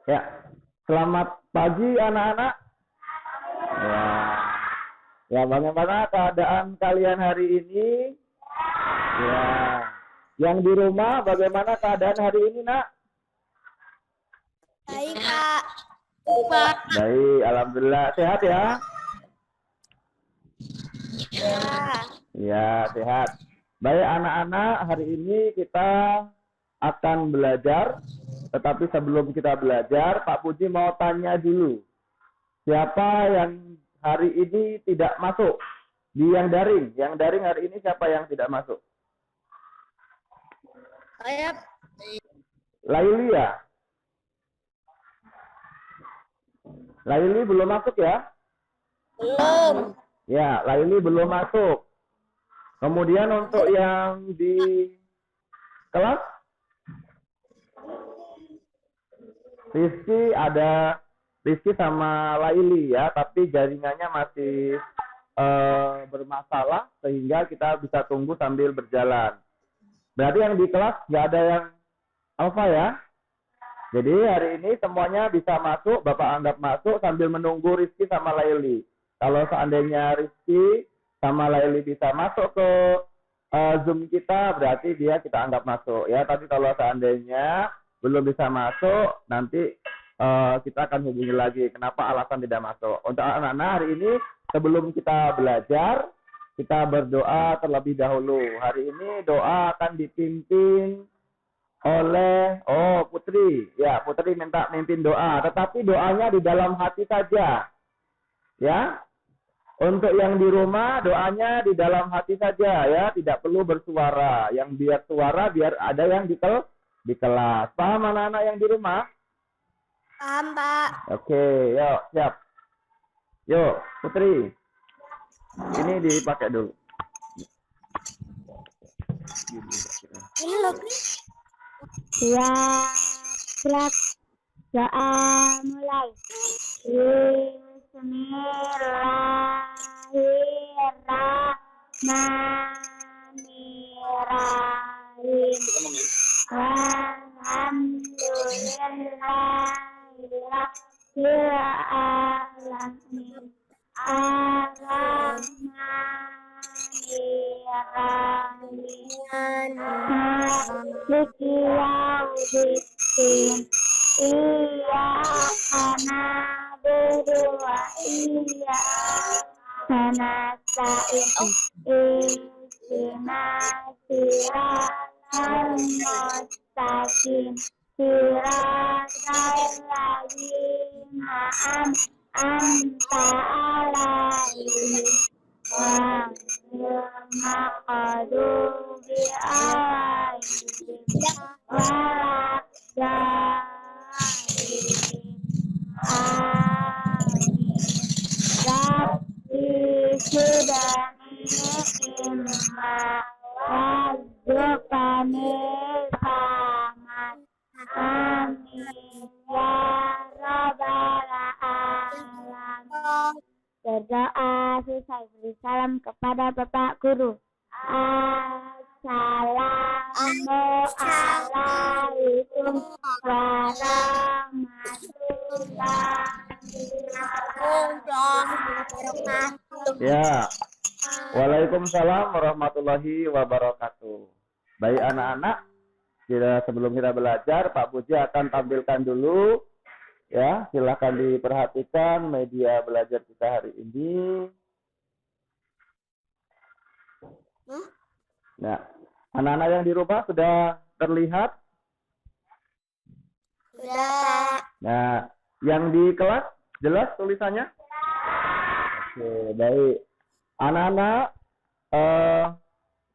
Ya, selamat pagi anak-anak. Ya, ya bagaimana keadaan kalian hari ini? Ya, yang di rumah bagaimana keadaan hari ini, Nak? Baik, Pak. Pak. Baik, alhamdulillah. Sehat ya? Ya. Ya, sehat. Baik anak-anak, hari ini kita akan belajar. Tetapi sebelum kita belajar, Pak Puji mau tanya dulu. Siapa yang hari ini tidak masuk? Di yang daring. Yang daring hari ini siapa yang tidak masuk? Saya Laili ya? Laili belum masuk ya? belum. Ya, Laili belum masuk. Kemudian untuk yang di kelas, Rizky sama Laili ya, tapi jaringannya masih bermasalah sehingga kita bisa tunggu sambil berjalan. Berarti yang di kelas nggak ada yang alfa ya? Jadi hari ini semuanya bisa masuk, Bapak anggap masuk sambil menunggu Rizky sama Laili. Kalau seandainya Rizky sama Laili bisa masuk ke Zoom kita, berarti kita anggap masuk ya. Tapi kalau seandainya belum bisa masuk, nanti kita akan hubungi lagi kenapa alasan tidak masuk. Untuk anak-anak hari ini sebelum kita belajar, kita berdoa terlebih dahulu. Hari ini doa akan dipimpin oleh Putri. Ya, Putri minta mimpin doa, tetapi doanya di dalam hati saja. Ya. Untuk yang di rumah doanya di dalam hati saja ya, tidak perlu bersuara. Yang biar suara biar ada yang di kelas. Paham anak-anak yang di rumah? Paham, Pak. Oke, yuk, siap. Yuk, Putri. Ini dipakai dulu. Ini lagi. Ya, gerak doa mulai. Bismillahirrahmanirrahim. Alhamdulillahirabbil alamin. Maliki yaumiddin. Iyyaka na'budu wa iyyaka nasta'in. Ihdinas siratal mustaqim. Siratal ladzina an'amta 'alaihim ghairil maghdubi 'alaihim waladdallin. Amin. Rabbi zidni ilma warzuqni fahman. Amin ya rabbal alamin. Berdoa selesai, beri salam kepada Bapak Guru. Assalamualaikum warahmatullahi wabarakatuh. Ya. Waalaikumsalam warahmatullahi wabarakatuh. Baik anak-anak, sebelum kita belajar, Pak Puji akan tampilkan dulu. Ya, silakan diperhatikan media belajar kita hari ini. Nah, anak-anak yang di rumah sudah terlihat? Sudah. Nah, yang di kelas jelas tulisannya? Oke, baik. Anak-anak,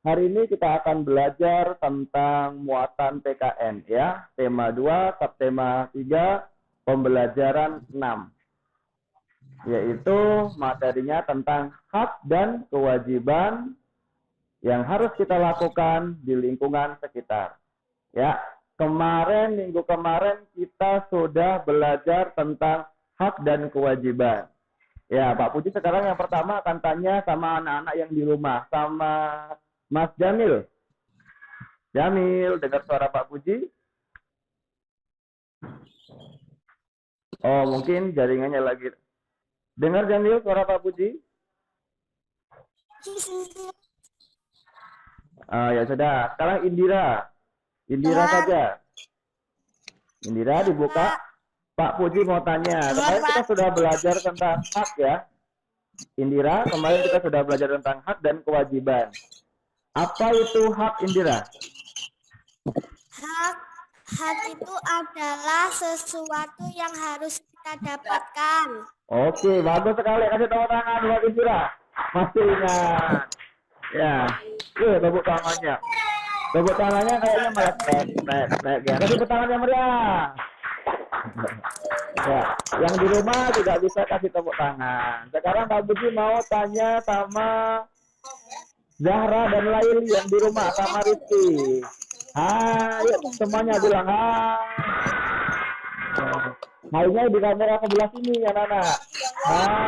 hari ini kita akan belajar tentang muatan PKN ya. Tema 2, subtema 3, pembelajaran 6. Yaitu materinya tentang hak dan kewajiban yang harus kita lakukan di lingkungan sekitar. Ya, minggu kemarin kita sudah belajar tentang hak dan kewajiban. Ya, Pak Puji sekarang yang pertama akan tanya sama anak-anak yang di rumah, sama Mas Jamil. Jamil, dengar suara Pak Puji? Oh, mungkin jaringannya lagi. Dengar Jamil suara Pak Puji? Ya sudah. Sekarang Indira. Indira Ya. saja. Indira dibuka. Pak Puji mau tanya. Kemarin kita sudah belajar tentang hak ya. Indira, kemarin kita sudah belajar tentang hak dan kewajiban. Apa itu hak, Indira? Hak itu adalah sesuatu yang harus kita dapatkan. Oke, bagus sekali. Kasih tepuk tangan buat Indira. Masih ingat. Ya, tepuk tangannya. Tepuk tangannya kayaknya malah naik ya. Kasih tepuk tangannya meriah. Ya, yang di rumah juga bisa kasih tepuk tangan. Sekarang Pak Budi mau tanya sama Zahra dan Laili yang di rumah sama Rizky. Hai, semuanya bilang hai. Hainya di kamera sebelah sini ya Nana. Hai.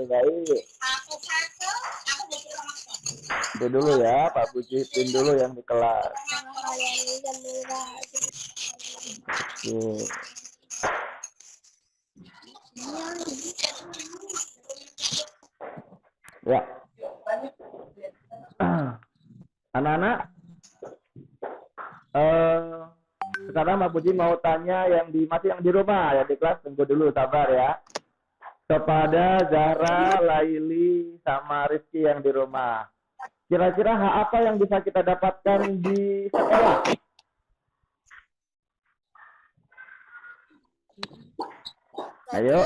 Baik. Itu dulu ya, Pak Puji, pin dulu yang di kelas. Ya. Anak-anak, sekarang Pak Puji mau tanya masih yang di rumah ya, di kelas, tunggu dulu, sabar ya. Kepada Zahra, Laili, sama Rizky yang di rumah. Kira-kira hak apa yang bisa kita dapatkan di sekolah? Ayo,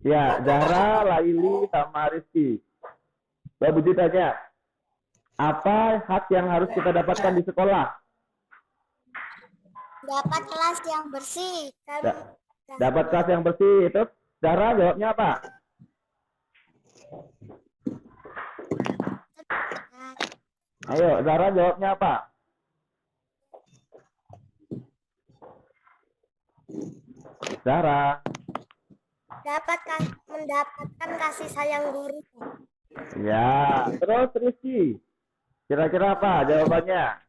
ya, Zahra, Laili, sama Rizky. Mbak Budi tanya, apa hak yang harus kita dapatkan di sekolah? Dapat kelas yang bersih. Dapat kelas yang bersih. Itu Zahra jawabnya apa? Ayo, Zahra jawabnya apa? Zahra. Mendapatkan kasih sayang guru. Ya, terus Rizky. Kira-kira apa jawabannya?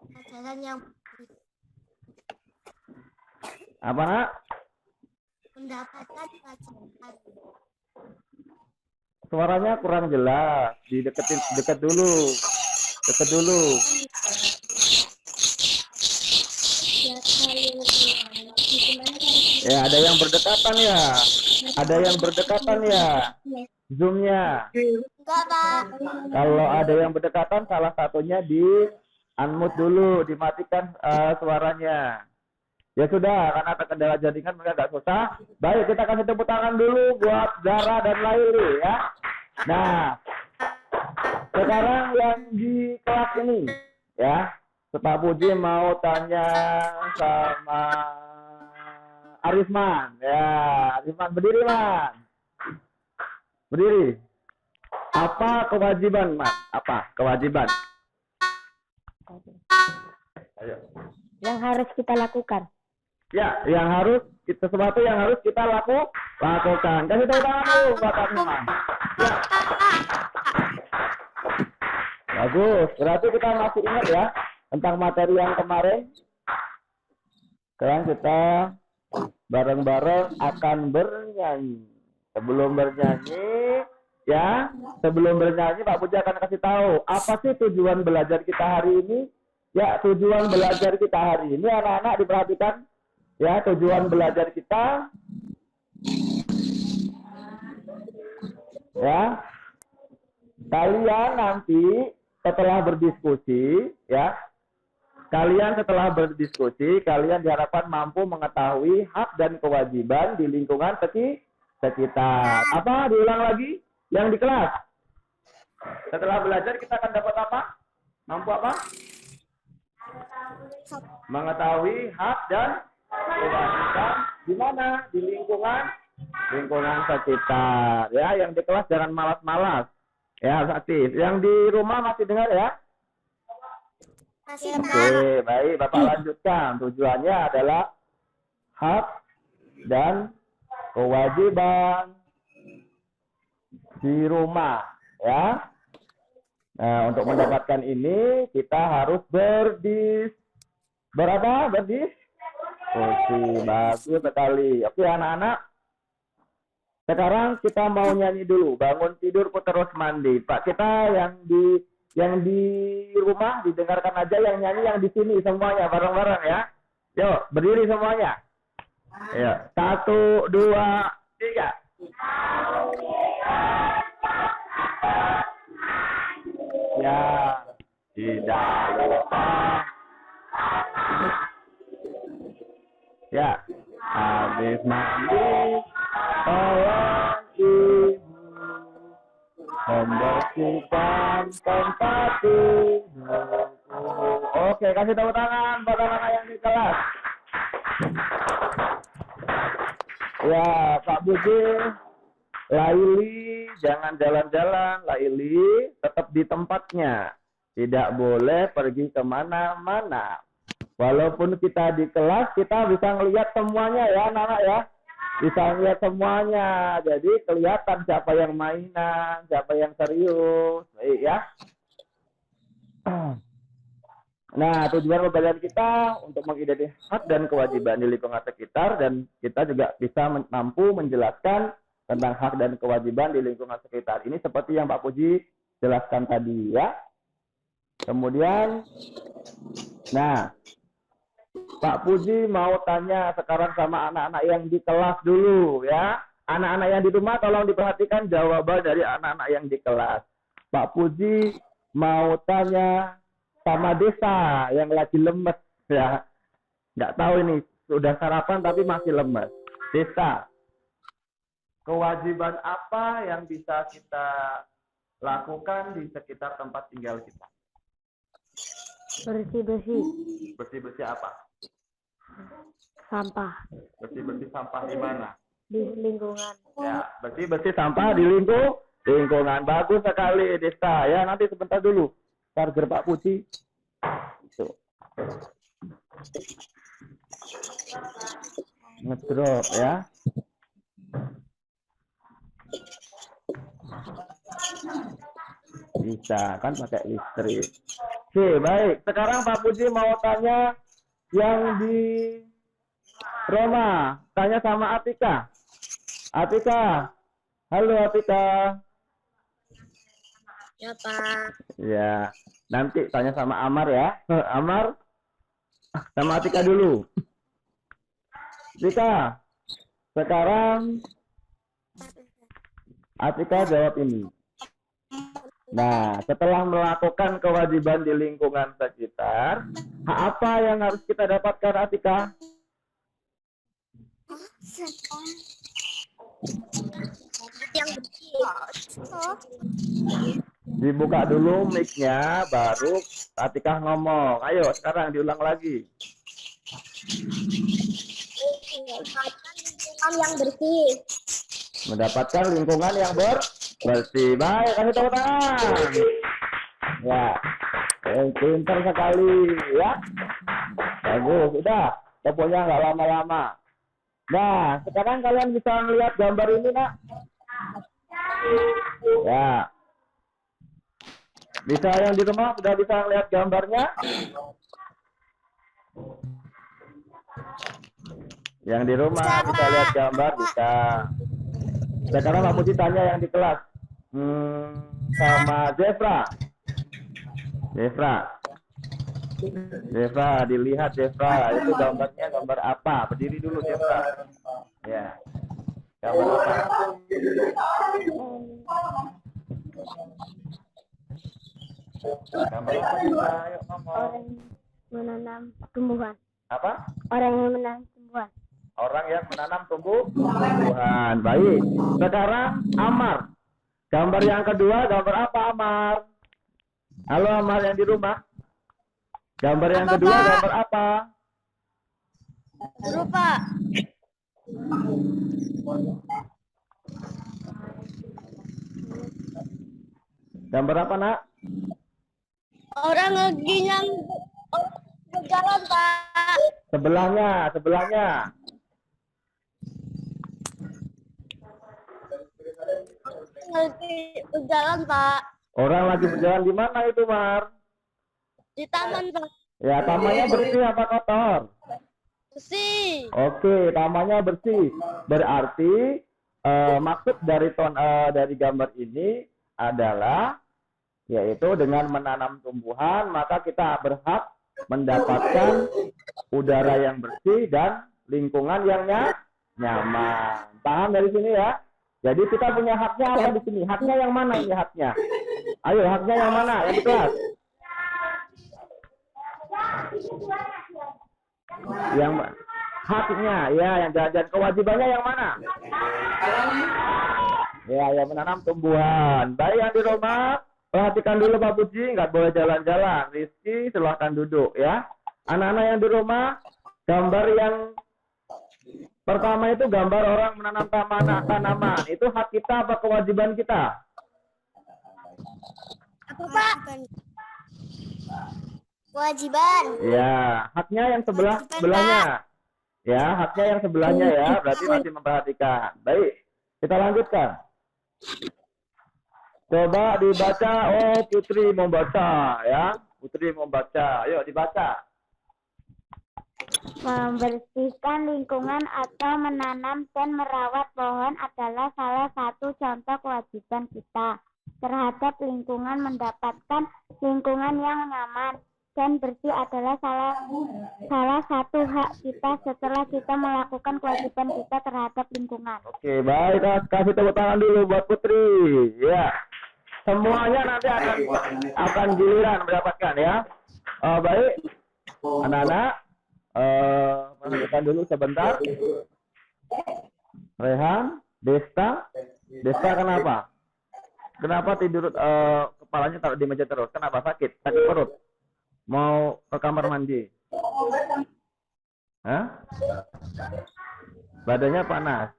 Pelajaran yang Apa, Nak? mendapatkan pelajaran. Suaranya kurang jelas. Dekat dulu. Dekat dulu. Ya, ada yang berdekatan ya. Ada yang berdekatan ya. Zoom-nya. Enggak, Pak. Kalau ada yang berdekatan, salah satunya di unmute dulu, dimatikan suaranya. Ya sudah, karena terkendala jaringan mereka agak susah. Baik, kita kasih tepuk tangan dulu buat Zahra dan Laili ya. Nah, sekarang yang di kelas ini ya, Pak Puji mau tanya sama Arisman. Ya, Arisman berdiri, Man. Berdiri. Apa kewajiban, Man? Apa kewajiban? Ayo. Yang harus kita lakukan. Ya, sesuatu yang harus kita lakukan. Kasih tepuk tangan dulu buat Arisman. Ya. Bagus. Berarti kita masih ingat ya tentang materi yang kemarin. Sekarang kita bareng-bareng akan bernyanyi. Sebelum bernyanyi Pak Puji akan kasih tahu apa sih tujuan belajar kita hari ini. Ya, tujuan belajar kita hari ini anak-anak diperhatikan. Ya, tujuan belajar kita ya, kalian nanti setelah berdiskusi ya, kalian diharapkan mampu mengetahui hak dan kewajiban di lingkungan sekitar. Apa? Diulang lagi yang di kelas. Setelah belajar kita akan dapat apa? Mampu apa? Mengetahui hak dan kewajiban di mana? Di lingkungan sekitar. Ya, yang di kelas jangan malas-malas. Ya, aktif. Yang di rumah masih dengar ya? Masih, Oke, baik. Bapak lanjutkan. Tujuannya adalah hak dan kewajiban di rumah. Ya. Nah, untuk mendapatkan ini kita harus berdiskusi. Bagus sekali. Oke anak-anak. Sekarang kita mau nyanyi dulu. Bangun tidur terus mandi. Pak kita yang di rumah didengarkan aja, yang nyanyi yang di sini semuanya bareng-bareng ya. Yuk berdiri semuanya. Ya 1, 2, 3. Ya tidak lupa. Ya habis mandi tolong ibu membersihkan tempat tidurku. Oke, kasih tepuk tangan buat anak-anak yang di kelas. Ya, Pak Budi, Laili, jangan jalan-jalan. Laili, tetap di tempatnya. Tidak boleh pergi kemana-mana. Walaupun kita di kelas, kita bisa ngelihat semuanya ya, anak-anak ya. Bisa ngelihat semuanya. Jadi kelihatan siapa yang mainan, siapa yang serius. Baik ya. Nah, tujuan pembelajaran kita untuk mengidentifikasi hak dan kewajiban di lingkungan sekitar, dan kita juga bisa mampu menjelaskan tentang hak dan kewajiban di lingkungan sekitar. Ini seperti yang Pak Puji jelaskan tadi ya. Kemudian, nah, Pak Puji mau tanya sekarang sama anak-anak yang di kelas dulu ya. Anak-anak yang di rumah tolong diperhatikan jawaban dari anak-anak yang di kelas. Pak Puji mau tanya sama Desa yang lagi lemes ya. Nggak tahu ini sudah sarapan tapi masih lemes. Desa, kewajiban apa yang bisa kita lakukan di sekitar tempat tinggal kita? Bersih-bersih Bersih-bersih apa? sampah Bersih-bersih sampah di mana? di lingkungan. Ya, bersih-bersih sampah di lingkungan. Bagus sekali, Desta. Ya, nanti sebentar dulu. Charger Pak Puji. Tuh. Ngedrop ya. Bisa kan pakai listrik. Oke, baik. Sekarang Pak Puji mau tanya yang di Roma. Tanya sama Atika. Atika. Halo Atika. Ya, Pak. Ya, nanti tanya sama Amar ya. Amar, sama Atika dulu. Atika, sekarang Atika jawab ini. Nah, setelah melakukan kewajiban di lingkungan sekitar, apa yang harus kita dapatkan, Atika? Yang bersih. Dibuka dulu mic-nya, baru Atika ngomong. Ayo, sekarang diulang lagi. Lingkungan yang bersih. Mendapatkan lingkungan yang bersih. Baik, kasih tepuk tangan. Ya, pintar sekali ya. Bagus, udah. Tepuknya nggak lama-lama. Nah, sekarang kalian bisa melihat gambar ini, nak? Ya. Bisa yang di rumah sudah bisa melihat gambarnya? Yang di rumah bisa lihat gambar, bisa. Sekarang Pak Puji tanya yang di kelas. Sama Zefra. Zefra, dilihat Zefra. Itu gambarnya gambar apa? Berdiri dulu Zefra. Ya. Gambar apa? Gambar apa Zefra? Ayo ngomong. Orang menanam tumbuhan. Apa? Orang yang menanam tumbuhan. Orang yang menanam tumbuhan. Baik. Sekarang Amar. Gambar yang kedua, gambar apa Amar? Halo Amar yang di rumah. Gambar yang kedua, gambar apa? Berupa Gambar apa, Nak? orang ngegilang berjalan, Pak. Sebelahnya. Berjalan, Pak. Orang lagi berjalan di mana itu, Mar? Di taman, Pak. Ya, tamannya bersih apa kotor? Bersih. Oke, tamannya bersih. Berarti maksud dari dari gambar ini adalah yaitu dengan menanam tumbuhan maka kita berhak mendapatkan udara yang bersih dan lingkungan yang nyaman. Paham dari sini ya? Jadi kita punya haknya apa di sini? Haknya yang mana ini haknya? Ayo, haknya yang mana? Yang di kelas? Yang haknya, ya, yang jalan-jalan. Kewajibannya yang mana? Ya, yang menanam tumbuhan. Baik yang di rumah, perhatikan dulu Pak Puji, nggak boleh jalan-jalan. Rizky, silahkan duduk ya. Anak-anak yang di rumah, gambar yang pertama itu gambar orang menanam tanaman. Itu hak kita apa kewajiban kita? Apa, Pak? Kewajiban. Ya, haknya yang sebelahnya. Ya, haknya yang sebelahnya ya. Berarti masih memperhatikan. Baik, kita lanjutkan. Coba dibaca. Oh, Putri mau baca ya. Putri mau baca. Ayo dibaca. Membersihkan lingkungan atau menanam dan merawat pohon adalah salah satu contoh kewajiban kita terhadap lingkungan. Mendapatkan lingkungan yang nyaman dan bersih adalah salah satu hak kita setelah kita melakukan kewajiban kita terhadap lingkungan. Oke, baik. Kasih tepuk tangan dulu buat Putri. Ya, semuanya nanti akan giliran mendapatkan ya. Baik, anak-anak. Perhatikan dulu sebentar. Rehan, Desta kenapa? Kenapa tidur kepalanya taruh di meja terus? Kenapa sakit? Sakit perut? Mau ke kamar mandi? Hah? Badannya panas?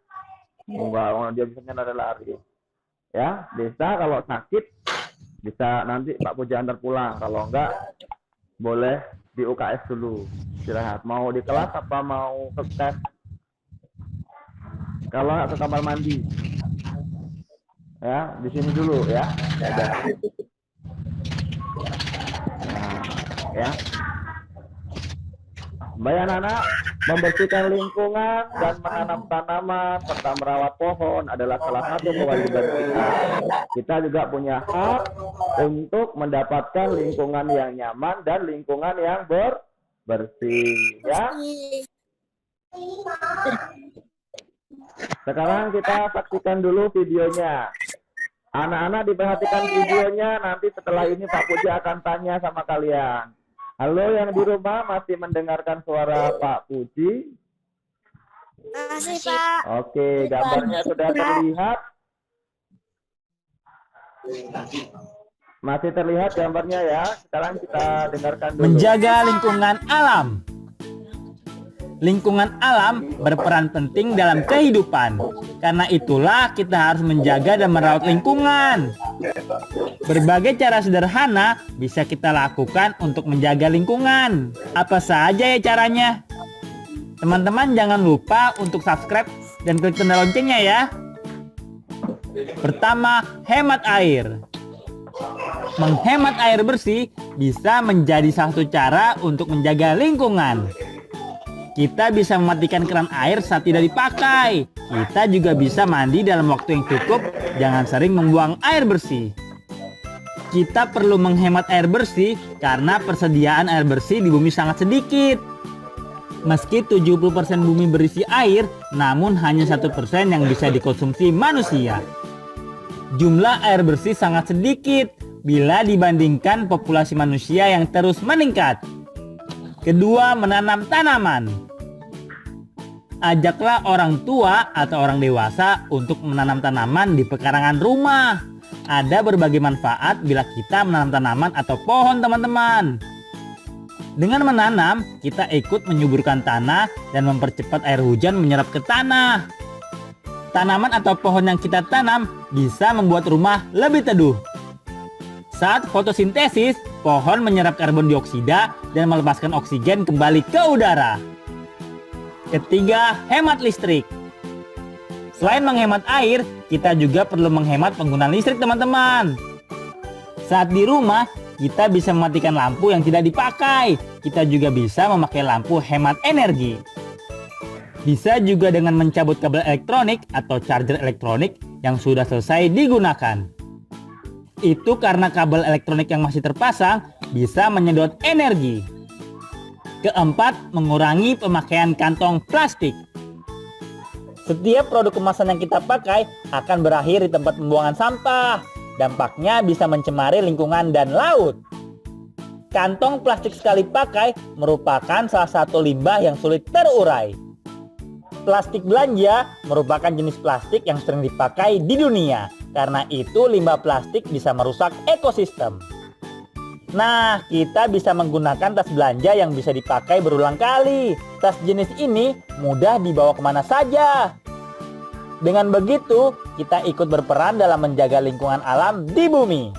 Enggak, dia bisa lari-lari. Ya, Desta kalau sakit bisa nanti Pak Puji antar pulang. Kalau enggak, boleh di UKS dulu istirahat. Mau di kelas apa mau ke tes? Kalau nggak ke kamar mandi, ya di sini dulu ya. Nah, ya. Baik anak-anak, membersihkan lingkungan dan menanam tanaman serta merawat pohon adalah salah satu kewajiban kita. Kita juga punya hak untuk mendapatkan lingkungan yang nyaman dan lingkungan yang bersih, ya. Sekarang kita saksikan dulu videonya. Anak-anak diperhatikan videonya, nanti setelah ini Pak Puji akan tanya sama kalian. Halo yang di rumah, masih mendengarkan suara Pak Puji? Makasih, Pak. Oke, gambarnya sudah terlihat. Masih terlihat gambarnya ya. Sekarang kita dengarkan dulu. Menjaga lingkungan alam. Lingkungan alam berperan penting dalam kehidupan. Karena itulah kita harus menjaga dan merawat lingkungan. Berbagai cara sederhana bisa kita lakukan untuk menjaga lingkungan. Apa saja ya caranya? Teman-teman jangan lupa untuk subscribe dan klik tanda loncengnya ya. Pertama, hemat air. Menghemat air bersih bisa menjadi salah satu cara untuk menjaga lingkungan. Kita bisa mematikan keran air saat tidak dipakai. Kita juga bisa mandi dalam waktu yang cukup. Jangan sering membuang air bersih. Kita perlu menghemat air bersih karena persediaan air bersih di bumi sangat sedikit. Meski 70% bumi berisi air, namun hanya 1% yang bisa dikonsumsi manusia. Jumlah air bersih sangat sedikit bila dibandingkan populasi manusia yang terus meningkat. Kedua, menanam tanaman. Ajaklah orang tua atau orang dewasa untuk menanam tanaman di pekarangan rumah. Ada berbagai manfaat bila kita menanam tanaman atau pohon, teman-teman. Dengan menanam, kita ikut menyuburkan tanah dan mempercepat air hujan menyerap ke tanah. Tanaman atau pohon yang kita tanam bisa membuat rumah lebih teduh. Saat fotosintesis, pohon menyerap karbon dioksida dan melepaskan oksigen kembali ke udara. Ketiga, hemat listrik. Selain menghemat air, kita juga perlu menghemat penggunaan listrik, teman-teman. Saat di rumah, kita bisa mematikan lampu yang tidak dipakai. Kita juga bisa memakai lampu hemat energi. Bisa juga dengan mencabut kabel elektronik atau charger elektronik yang sudah selesai digunakan. Itu karena kabel elektronik yang masih terpasang bisa menyedot energi. Keempat, mengurangi pemakaian kantong plastik. Setiap produk kemasan yang kita pakai akan berakhir di tempat pembuangan sampah. Dampaknya bisa mencemari lingkungan dan laut. Kantong plastik sekali pakai merupakan salah satu limbah yang sulit terurai. Plastik belanja merupakan jenis plastik yang sering dipakai di dunia. Karena itu limbah plastik bisa merusak ekosistem. Nah, kita bisa menggunakan tas belanja yang bisa dipakai berulang kali. Tas jenis ini mudah dibawa kemana saja. Dengan begitu, kita ikut berperan dalam menjaga lingkungan alam di bumi.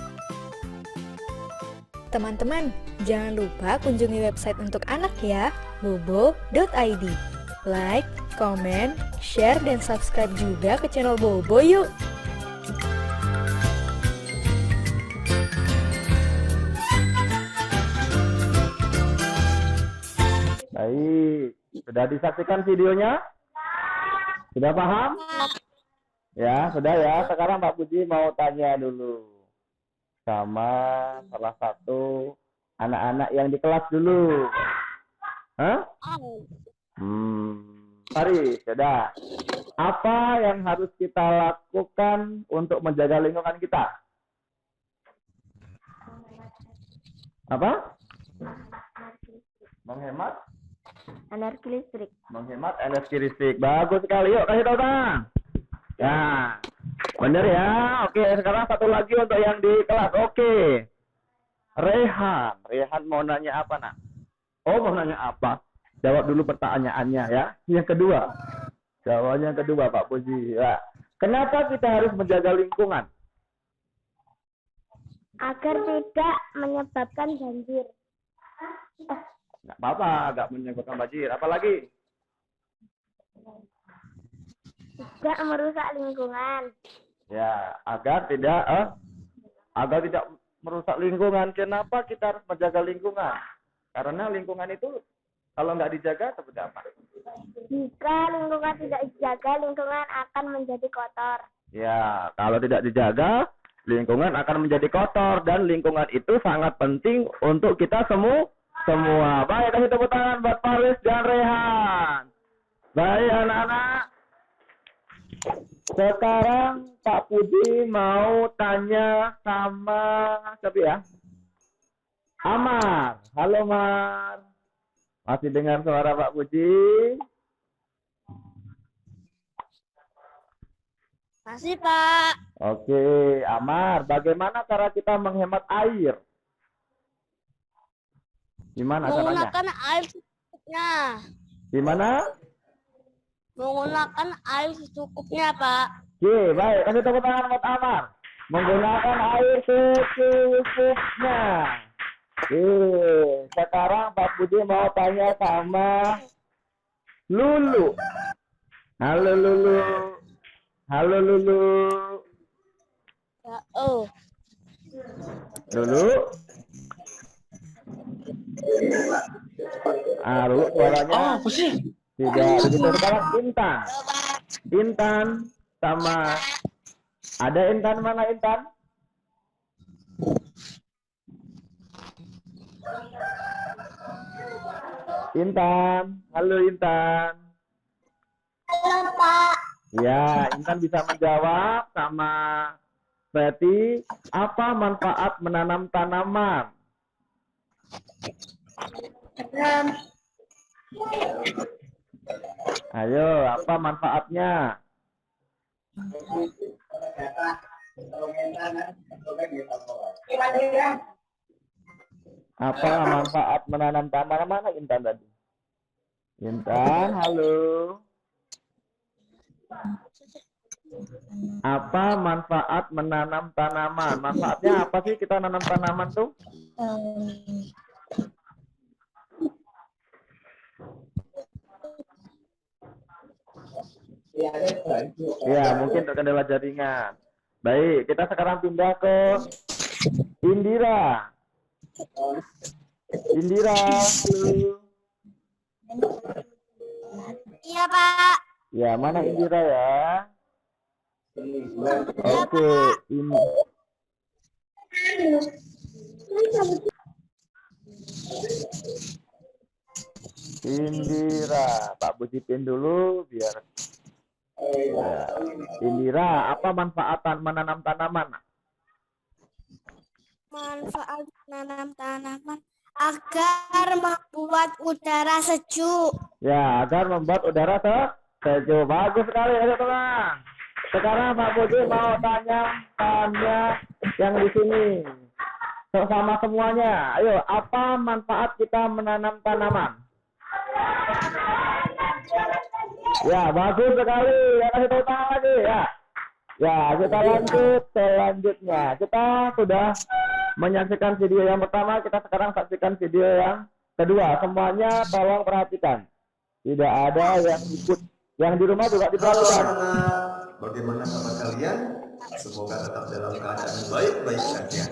Teman-teman, jangan lupa kunjungi website untuk anak ya, bobo.id. Like, komen, share, dan subscribe juga ke channel Bobo yuk! Baik, sudah disaksikan videonya? Sudah paham? Ya, sudah ya. Sekarang Pak Puji mau tanya dulu sama salah satu anak-anak yang di kelas dulu. Hah? Mari, sudah. Apa yang harus kita lakukan untuk menjaga lingkungan kita? Apa? Menghemat Energi listrik. Menghemat energi listrik. Bagus sekali. Yuk, kasih tahu tangan. Ya, benar ya. Oke, sekarang satu lagi untuk yang di kelas. Oke. Rehan mau nanya apa, nak? Oh, mau nanya apa? Jawab dulu pertanyaannya ya. Yang kedua. Jawabannya yang kedua, Pak Puji. Ya. Kenapa kita harus menjaga lingkungan? Agar tidak menyebabkan banjir. Nggak apa-apa, nggak menyebabkan banjir. Apalagi? Tidak merusak lingkungan. Ya, agar tidak merusak lingkungan. Kenapa kita harus menjaga lingkungan? Karena lingkungan itu kalau nggak dijaga seperti apa? Jika lingkungan tidak dijaga, lingkungan akan menjadi kotor. Ya, kalau tidak dijaga, lingkungan akan menjadi kotor. Dan lingkungan itu sangat penting untuk kita semua. Baik, kasih tepuk tangan buat Paris dan Rehan. Baik, anak-anak. Sekarang Pak Puji mau tanya sama siapa ya? Amar. Halo, Mar. Masih dengar suara Pak Puji? Masih, Pak. Oke, Amar. Bagaimana cara kita menghemat air? Gimana caranya? Menggunakan air secukupnya. Gimana? Menggunakan air secukupnya, Pak. Oke, baik. Kasih tepuk tangan buat Amar. Menggunakan air secukupnya. Oke, sekarang Pak Budi mau tanya sama Lulu. Halo, Lulu. Halo, Lulu. Ya, oh. Lulu. Lulu suaranya. Oh, apa sih? Tidak begitu. Sekarang Intan. Intan sama ada Intan, mana Intan? Intan, halo Intan. Halo, Pak. Ya, Intan bisa menjawab sama Betty, apa manfaat menanam tanaman? Ayo, apa manfaatnya? Apa manfaat menanam tanaman? Mana Intan tadi? Intan, halo. Apa manfaat menanam tanaman? Manfaatnya apa sih kita nanam tanaman tuh? Ya, mungkin untuk kendala jaringan. Baik, kita sekarang pindah ke Indira. Indira, halo. Iya, Pak. Ya, mana Indira ya? Oke, ini. Indira, Pak Bujipin dulu biar. Ya. Indira, apa manfaatan menanam tanaman? Manfaat menanam tanaman agar membuat udara sejuk. Ya, agar membuat udara sejuk. Bagus sekali ya teman. Sekarang Pak Budi mau tanya yang di sini. Sama semuanya. Ayo, apa manfaat kita menanam tanaman? Ya, bagus sekali. Ya, kasih tahu lagi ya. Ya, kita lanjut selanjutnya. Kita sudah menyaksikan video yang pertama, kita sekarang saksikan video yang kedua. Semuanya tolong perhatikan. Tidak ada yang ikut. Yang di rumah juga diperhatikan. Bagaimana kabar kalian? Semoga tetap dalam keadaan baik-baik saja.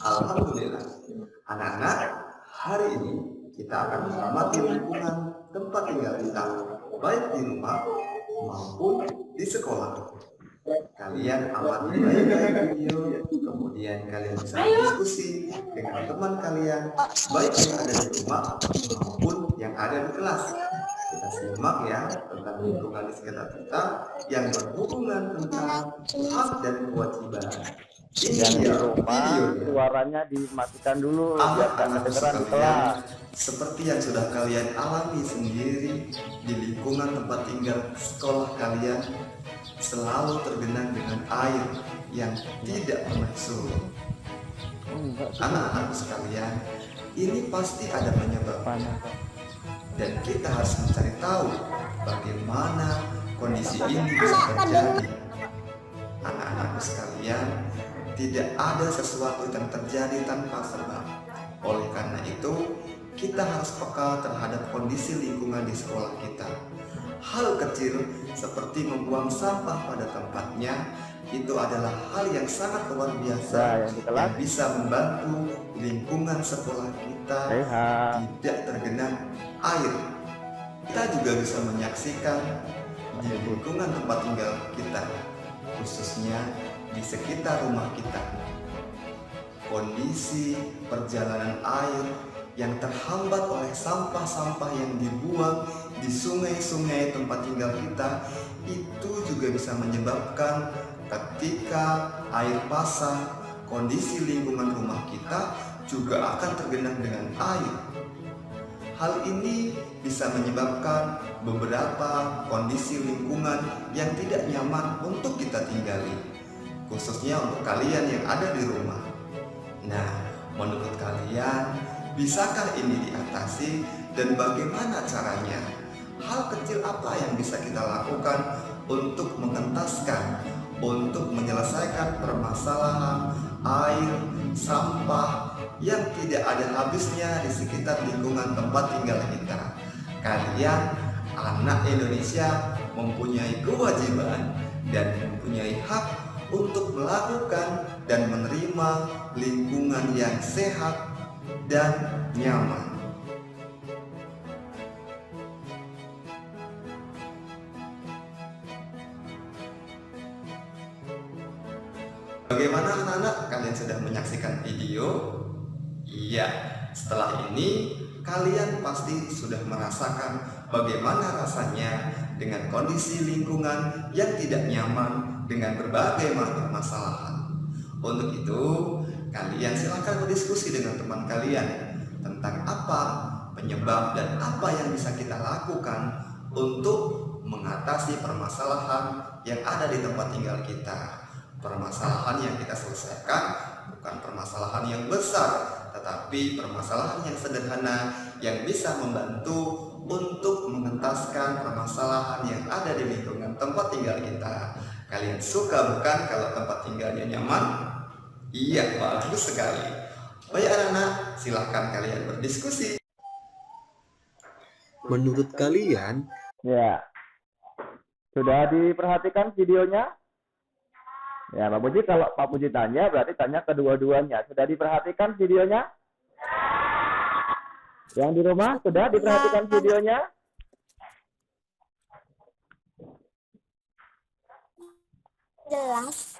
Alhamdulillah. Anak-anak, hari ini kita akan mengamati lingkungan tempat tinggal kita, baik di rumah maupun di sekolah. Kalian amati baik-baik video, kemudian kalian bisa diskusi dengan teman kalian, baik yang ada di rumah maupun yang ada di kelas. Kita simak ya tentang lingkungan di sekitar kita yang berhubungan tentang hak dan kewajiban. Yang di rumah suaranya dimatikan dulu biar tak kedengeran di kelas. Seperti yang sudah kalian alami sendiri di lingkungan tempat tinggal sekolah kalian, selalu tergenang dengan air yang tidak pernah surut. Anak-anak sekalian, ini pasti ada penyebabnya. Dan kita harus mencari tahu bagaimana kondisi ini bisa terjadi. Anak-anakku sekalian, tidak ada sesuatu yang terjadi tanpa sebab. Oleh karena itu, kita harus peka terhadap kondisi lingkungan di sekolah kita. Hal kecil seperti membuang sampah pada tempatnya itu adalah hal yang sangat luar biasa yang bisa membantu lingkungan sekolah kita tidak tergenang air. Kita juga bisa menyaksikan di lingkungan tempat tinggal kita, khususnya di sekitar rumah kita, kondisi perjalanan air yang terhambat oleh sampah-sampah yang dibuang di sungai-sungai tempat tinggal kita itu juga bisa menyebabkan ketika air pasang, kondisi lingkungan rumah kita juga akan tergenang dengan air. Hal ini bisa menyebabkan beberapa kondisi lingkungan yang tidak nyaman untuk kita tinggali, khususnya untuk kalian yang ada di rumah. Nah, menurut kalian, bisakah ini diatasi dan bagaimana caranya? Hal kecil apa yang bisa kita lakukan untuk mengentaskan, untuk menyelesaikan permasalahan air, sampah yang tidak ada habisnya di sekitar lingkungan tempat tinggal kita? Kalian, anak Indonesia, mempunyai kewajiban dan mempunyai hak untuk melakukan dan menerima lingkungan yang sehat dan nyaman. Bagaimana anak-anak? Kalian sudah menyaksikan video? Iya, setelah ini kalian pasti sudah merasakan bagaimana rasanya dengan kondisi lingkungan yang tidak nyaman dengan berbagai macam permasalahan. Untuk itu, kalian silakan berdiskusi dengan teman kalian tentang apa penyebab dan apa yang bisa kita lakukan untuk mengatasi permasalahan yang ada di tempat tinggal kita. Permasalahan yang kita selesaikan bukan permasalahan yang besar, tetapi permasalahan yang sederhana yang bisa membantu untuk mengentaskan permasalahan yang ada di lingkungan tempat tinggal kita. Kalian suka bukan kalau tempat tinggalnya nyaman? Iya, bagus sekali. Baik anak-anak, silahkan kalian berdiskusi. Menurut kalian, ya, sudah diperhatikan videonya? Ya, Pak Puji, kalau Pak Puji tanya, berarti tanya kedua-duanya. Sudah diperhatikan videonya? Yang di rumah, sudah diperhatikan videonya? Jelas.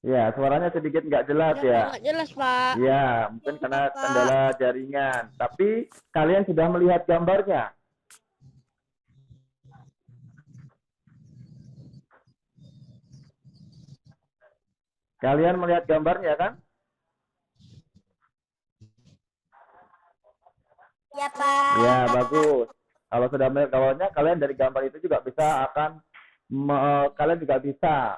Ya, suaranya sedikit nggak jelas ya. Nggak jelas, Pak. Ya, mungkin karena kendala jaringan. Tapi kalian sudah melihat gambarnya. Kalian melihat gambarnya kan? Ya, Pak. Ya, bagus. Kalau sudah melihat gambarnya, kalian dari gambar itu juga bisa kalian juga bisa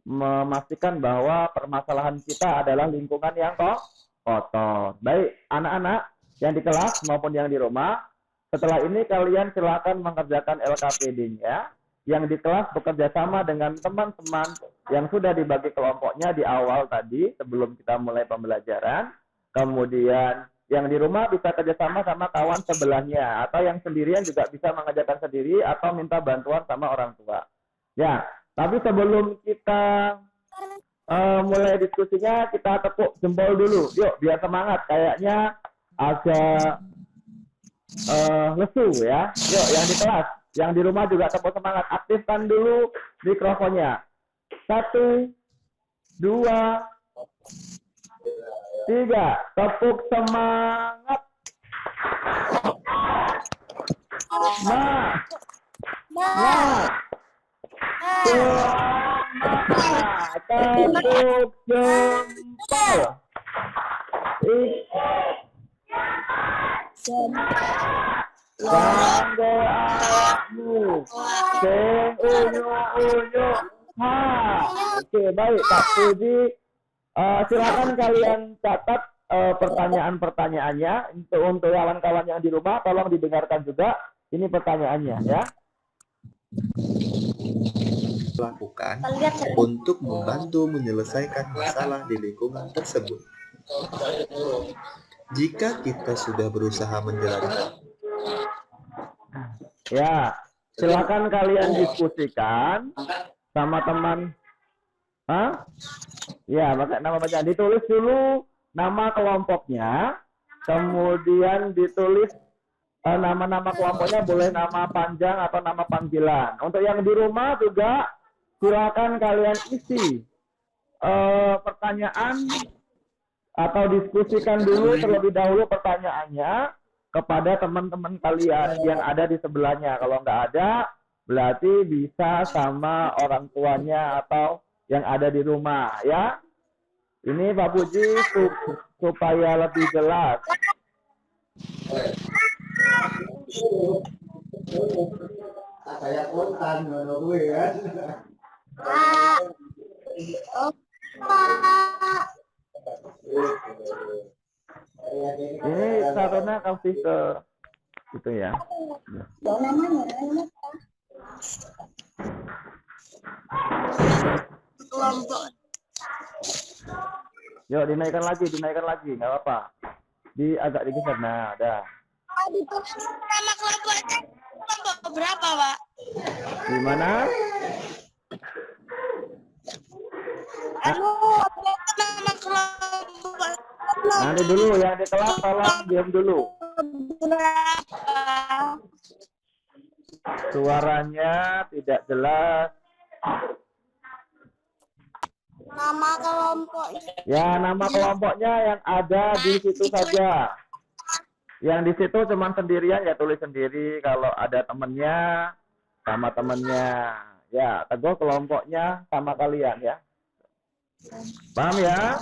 memastikan bahwa permasalahan kita adalah lingkungan yang kotor. Baik, anak-anak yang di kelas maupun yang di rumah, setelah ini kalian silakan mengerjakan LKPD-nya. Yang di kelas bekerja sama dengan teman-teman yang sudah dibagi kelompoknya di awal tadi sebelum kita mulai pembelajaran. Kemudian yang di rumah bisa kerjasama sama kawan sebelahnya, atau yang sendirian juga bisa mengerjakan sendiri atau minta bantuan sama orang tua. Ya, tapi sebelum kita mulai diskusinya, kita tepuk jempol dulu. Yuk, biar semangat. Kayaknya agak lesu ya. Yuk, yang di kelas, yang di rumah juga tepuk semangat. Aktifkan dulu mikrofonnya. 1, 2, 3. Tepuk semangat. Tepuk jempol. Bangga aku, sing unyu-unyu. Oke, baik Pak Puji. Silakan kalian catat pertanyaan-pertanyaannya. Untuk kawan-kawan yang di rumah, tolong didengarkan juga. Ini pertanyaannya ya. Lakukan untuk membantu menyelesaikan masalah di lingkungan tersebut. Jika kita sudah berusaha menjalankan, ya, silakan kalian diskusikan sama teman. Ya, nama bacaan ditulis dulu nama kelompoknya, kemudian ditulis nama-nama kelompoknya, boleh nama panjang atau nama panggilan. Untuk yang di rumah juga silakan kalian isi pertanyaan atau diskusikan dulu terlebih dahulu pertanyaannya kepada teman-teman kalian yang ada di sebelahnya. Kalau nggak ada, berarti bisa sama orang tuanya atau yang ada di rumah ya. Ini Pak Puji supaya lebih jelas. Kayak kontan ngono kuwi kan. Ini satunya kasih ke itu ya. Kelompok. Yuk dinaikkan lagi, nggak apa-apa. Agak digeser, nah, dah. Nama kelompoknya kelompok berapa, Pak? Gimana? Nama kelompok Nanti dulu yang di kelas tolong diam dulu. berapa? Suaranya tidak jelas. Nama kelompoknya. Ya, nama kelompoknya yang ada di situ saja. Yang di situ cuma sendirian ya tulis sendiri. Kalau ada temennya sama temennya. Ya, teguh kelompoknya sama kalian ya. Paham ya?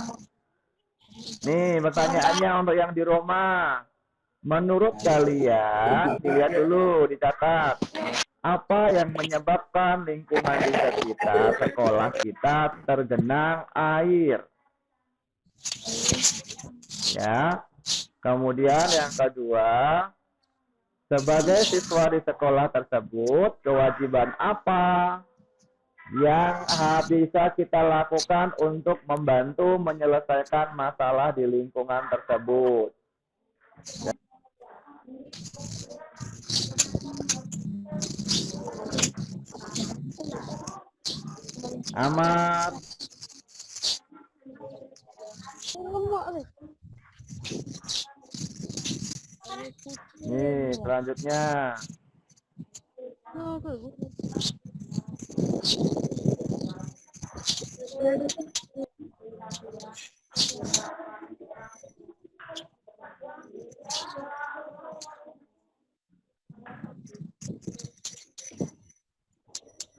Nih pertanyaannya untuk yang di rumah. Menurut kalian, dilihat dulu, dicatat. Apa yang menyebabkan lingkungan desa kita, sekolah kita tergenang air? Ya. Kemudian yang kedua, sebagai siswa di sekolah tersebut, kewajiban apa yang bisa kita lakukan untuk membantu menyelesaikan masalah di lingkungan tersebut? Ya. Amat Nih, selanjutnya.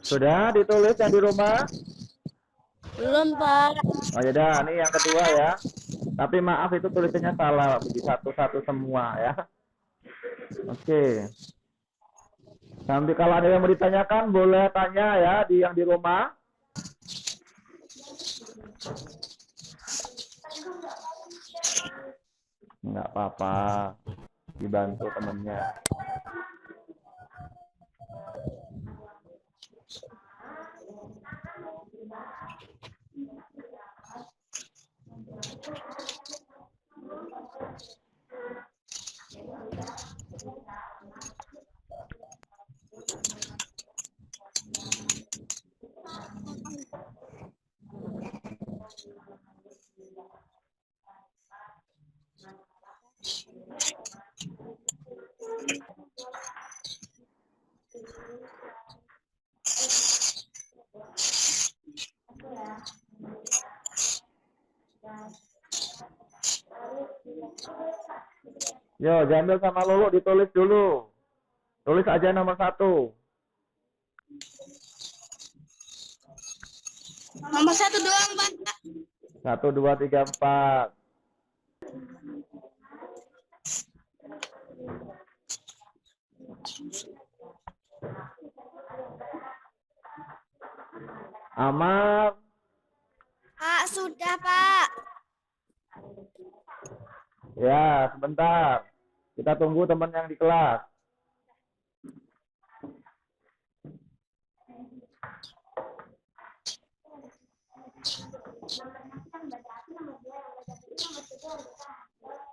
Sudah ditulis yang di rumah? Belum, Pak. Oh ya, ini yang kedua ya. Tapi maaf itu tulisannya salah, di satu-satu semua ya. Oke. Sampai kalau ada yang mau ditanyakan boleh tanya ya di yang di rumah. Enggak apa-apa. Dibantu temennya. Yo, Jamil sama Lulu ditulis dulu. Tulis aja nomor 1. Nomor 1 doang, Pak. 1, 2, 3, 4. Amar. Pak, sudah, Pak. Ya, sebentar. Kita tunggu teman yang di kelas.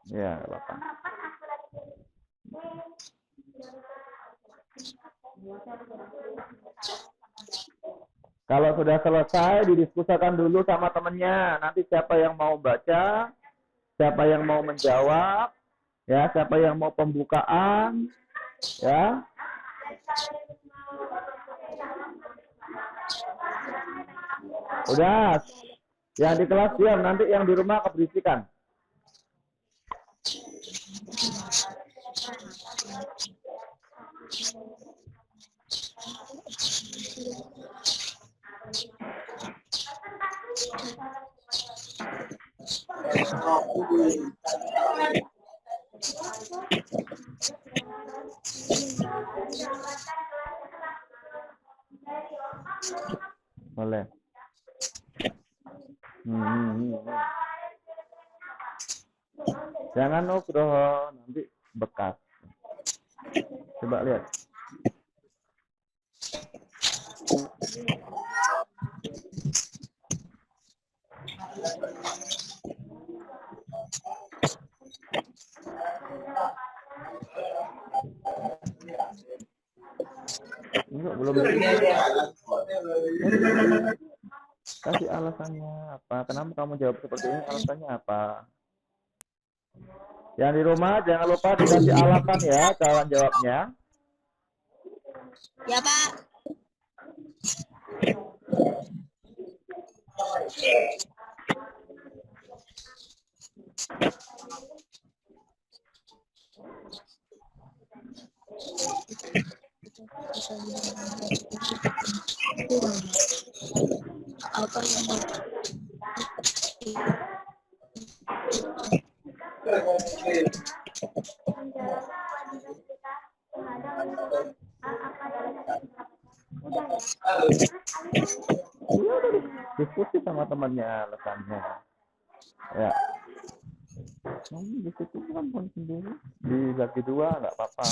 Ya, Bapak. Kalau sudah selesai, didiskusikan dulu sama temennya. Nanti siapa yang mau baca, siapa yang mau menjawab, ya, siapa yang mau pembukaan, ya. Udah, yang di kelas diam, nanti yang di rumah keberisikan. Boleh. Jangan nugroho, nanti bekas. Coba lihat. Enggak, belum. Kasih alasannya apa? Kenapa kamu jawab seperti ini? Alasannya apa? Yang di rumah jangan lupa dikasih alasan ya kawan jawabnya. Ya, Pak. Diskusi sama temannya alasannya. Ya. Di situ kan pun sendiri. Dibagi 2 nggak apa-apa.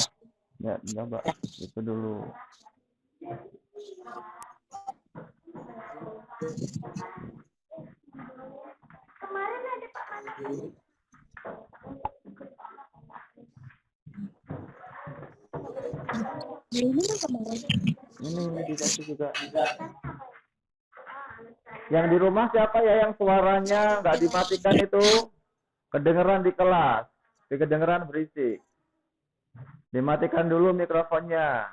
Ya, coba itu dulu. Kemarin ada Pak Anak. Ini dikasih juga. Yang di rumah siapa ya yang suaranya nggak dimatikan itu? Kedengeran di kelas. Kedengeran berisik. Dimatikan dulu mikrofonnya.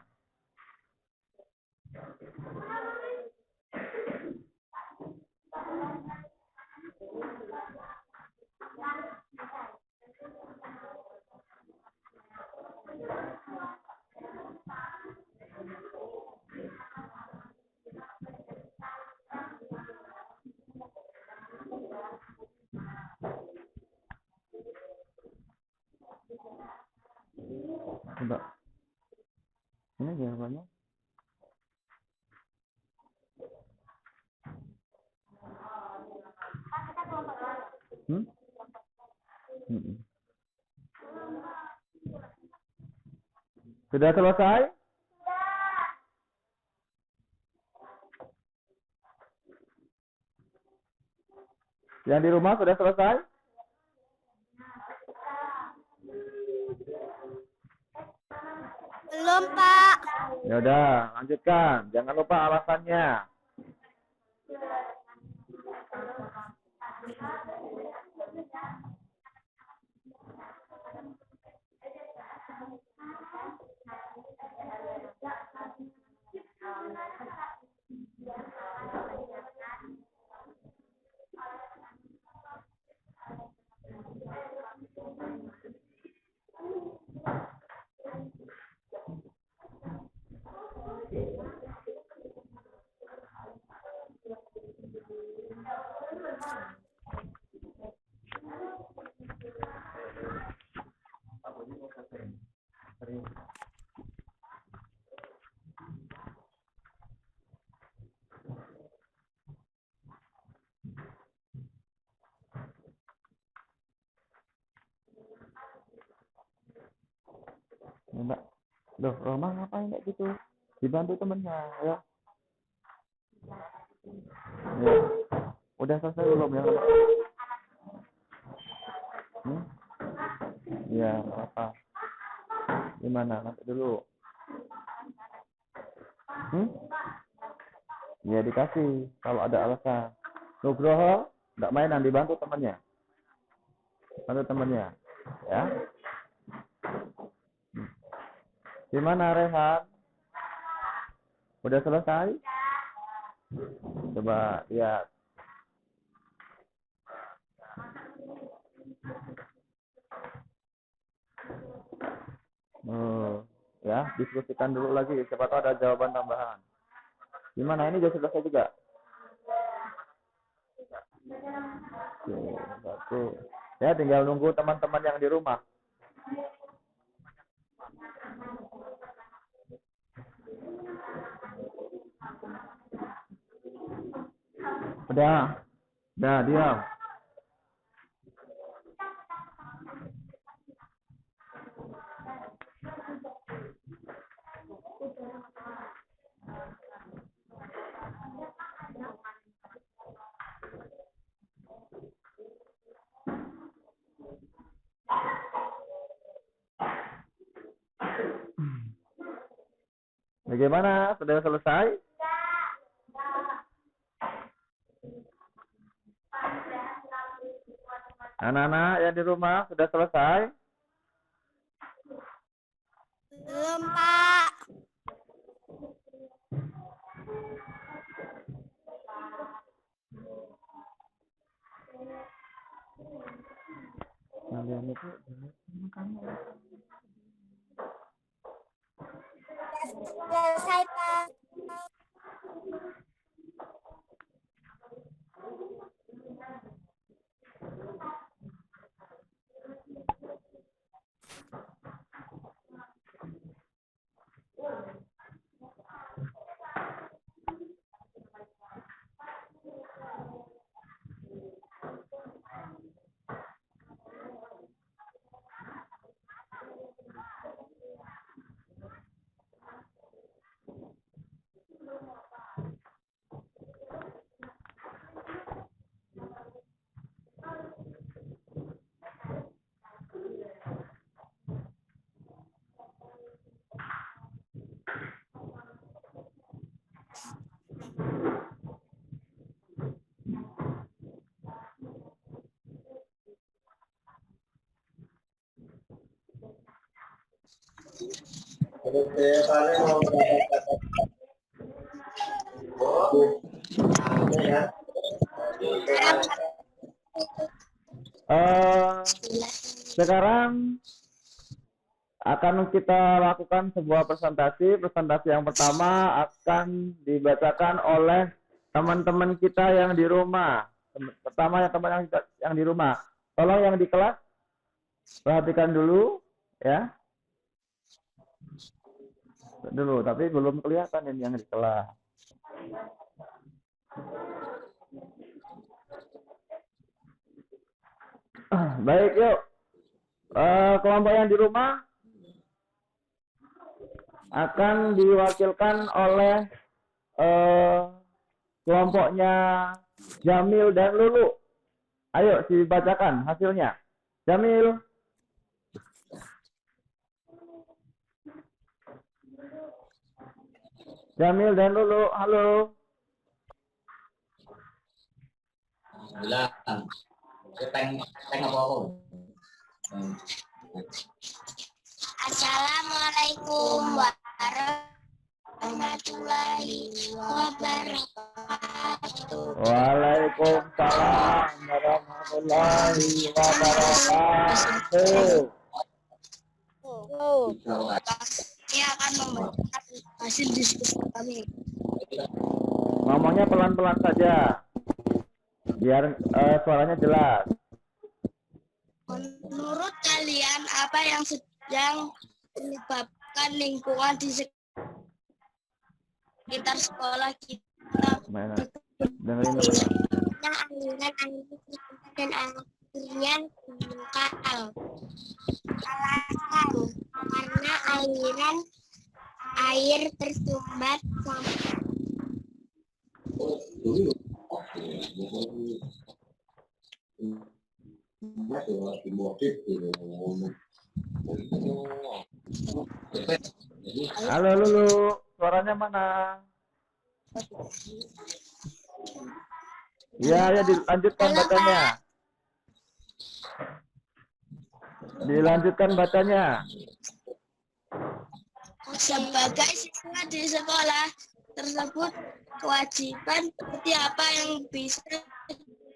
Coba. Ini jawabannya. Hmm? Mm-mm. Sudah selesai? Yang di rumah sudah selesai? Belum, Pak. Ya udah, lanjutkan. Jangan lupa alasannya. Ya, Mbak. Loh, Roma ngapain kayak gitu? Dibantu temennya, ya. Ya. Udah selesai belum ya? Hmm? Ya, nggak apa. Gimana? Nanti dulu. Hmm? Ya dikasih kalau ada alasan. Nugroho nggak mainan, dibantu temannya. Bantu temannya. Ya. Gimana Rehan? Udah selesai? Coba lihat. Ya, diskusikan dulu lagi. Siapa tahu ada jawaban tambahan. Gimana, ini sudah selesai juga? Oke, bagus. Ya, tinggal nunggu teman-teman yang di rumah. Udah, diam. Bagaimana? Sudah selesai? Anak-anak yang di rumah sudah selesai? Belum, Pak. Kalian itu Selesai, Pak. Terus saya paling mau berangkat ya. Sekarang akan kita lakukan sebuah presentasi. Presentasi yang pertama akan dibacakan oleh teman-teman kita yang di rumah. Pertama teman yang di rumah. Tolong yang di kelas perhatikan dulu ya. Dulu, tapi belum kelihatan ini yang di kelas. Baik, yuk. Kelompok yang di rumah akan diwakilkan oleh kelompoknya Jamil dan Lulu. Ayo dibacakan hasilnya. Jamil. Jamil dan Lulu, halo. Assalamualaikum warahmatullahi wabarakatuh. Waalaikumsalam warahmatullahi wabarakatuh. Saya akan membacakan hasil diskusi kami. Ngomongnya pelan-pelan saja, biar suaranya jelas. Menurut kalian, apa yang sedang menyebabkan lingkungan di sekitar sekolah kita Dengerin teman. aliran air dan akhirnya dangkal? Alasan karena aliran air tersumbat sampai Halo Lulu, suaranya mana? Ya, dilanjutkan bacanya. Dilanjutkan bacanya. sebagai siswa di sekolah tersebut, kewajiban seperti apa yang bisa